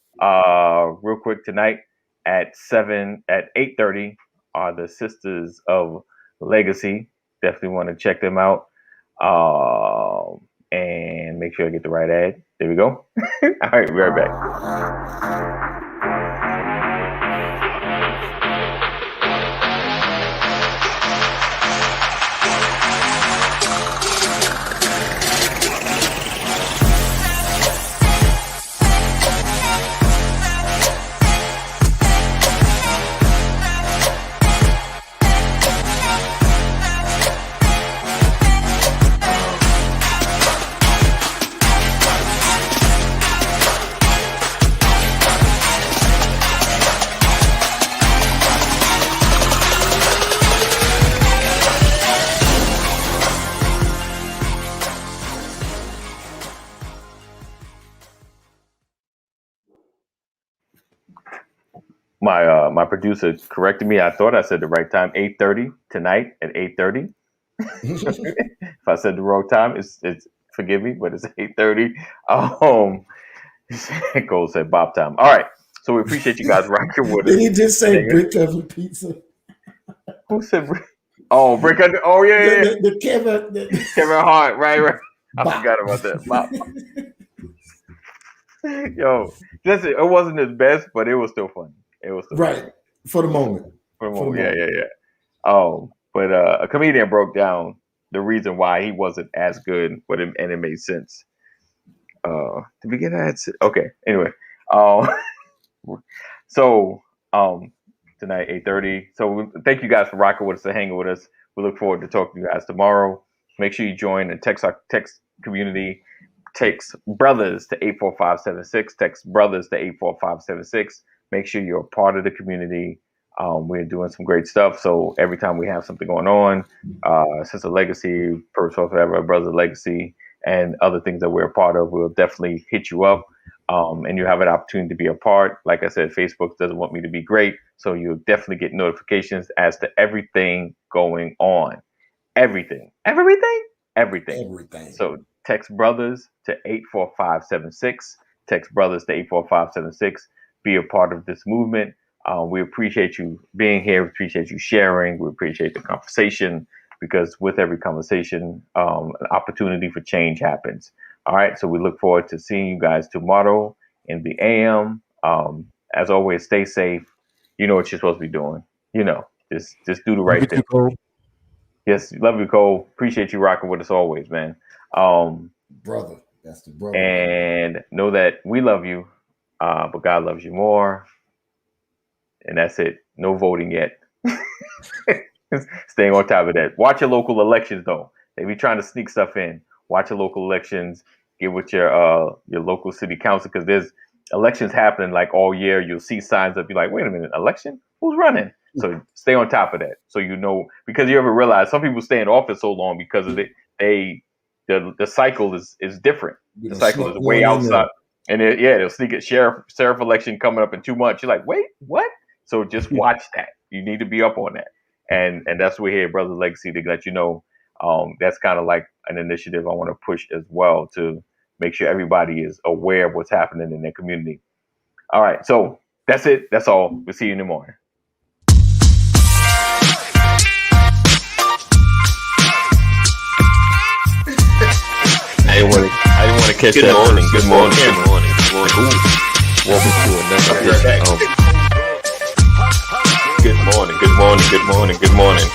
real quick, tonight at 8:30 are the Sisters of Legacy. Definitely want to check them out. And make sure I get the right ad. There we go. All right, be right back. My producer corrected me. I thought I said the right time. 8:30 tonight at 8:30. If I said the wrong time, it's forgive me, but it's 8:30. Cole said Bob time. All right. So we appreciate you guys rocking with us. Did he just say brick oven pizza? Who said brick? Oh, brick under. Oh yeah. The Kevin Hart. Right. I forgot about that. Bob. Yo, listen, it wasn't his best, but it was still funny. It was still right funny. for the moment. Yeah. But a comedian broke down the reason why he wasn't as good, and it made sense. To begin at okay. Anyway, so tonight 8:30. So thank you guys for rocking with us and hanging with us. We look forward to talking to you guys tomorrow. Make sure you join the text community. Text brothers to 84576. Text brothers to 84576. Make sure you're a part of the community. We're doing some great stuff. So every time we have something going on, Sense of Legacy, Purpose Forever, Brother Legacy, and other things that we're a part of, we'll definitely hit you up. And you have an opportunity to be a part. Like I said, Facebook doesn't want me to be great. So you'll definitely get notifications as to everything going on. Everything. So text brothers to 84576. Text brothers to 84576. Be a part of this movement. We appreciate you being here. We appreciate you sharing. We appreciate the conversation, because with every conversation, an opportunity for change happens. All right. So we look forward to seeing you guys tomorrow in the AM. As always, stay safe. You know what you're supposed to be doing. Just do the right thing. Yes, love you, Cole. Appreciate you rocking with us always, man. Brother, that's the brother. And know that we love you, but God loves you more. And that's it. No voting yet. Staying on top of that. Watch your local elections, though. They be trying to sneak stuff in. Watch your local elections. Get with your local city council, because there's elections happening like all year. You'll see signs up. You're like, wait a minute, election? Who's running? So stay on top of that. So because you ever realize some people stay in office so long because of it. The cycle is different. The cycle is way outside. And they'll sneak it. Sheriff election coming up in 2 months. You're like, wait, what? So just watch that. You need to be up on that. And that's what we're here, Brother Legacy, to let you know. That's kind of like an initiative I want to push as well, to make sure everybody is aware of what's happening in their community. All right. So that's it. That's all. We'll see you in the morning. I didn't want to catch that. Morning. Good morning. Welcome to another edition. Good morning.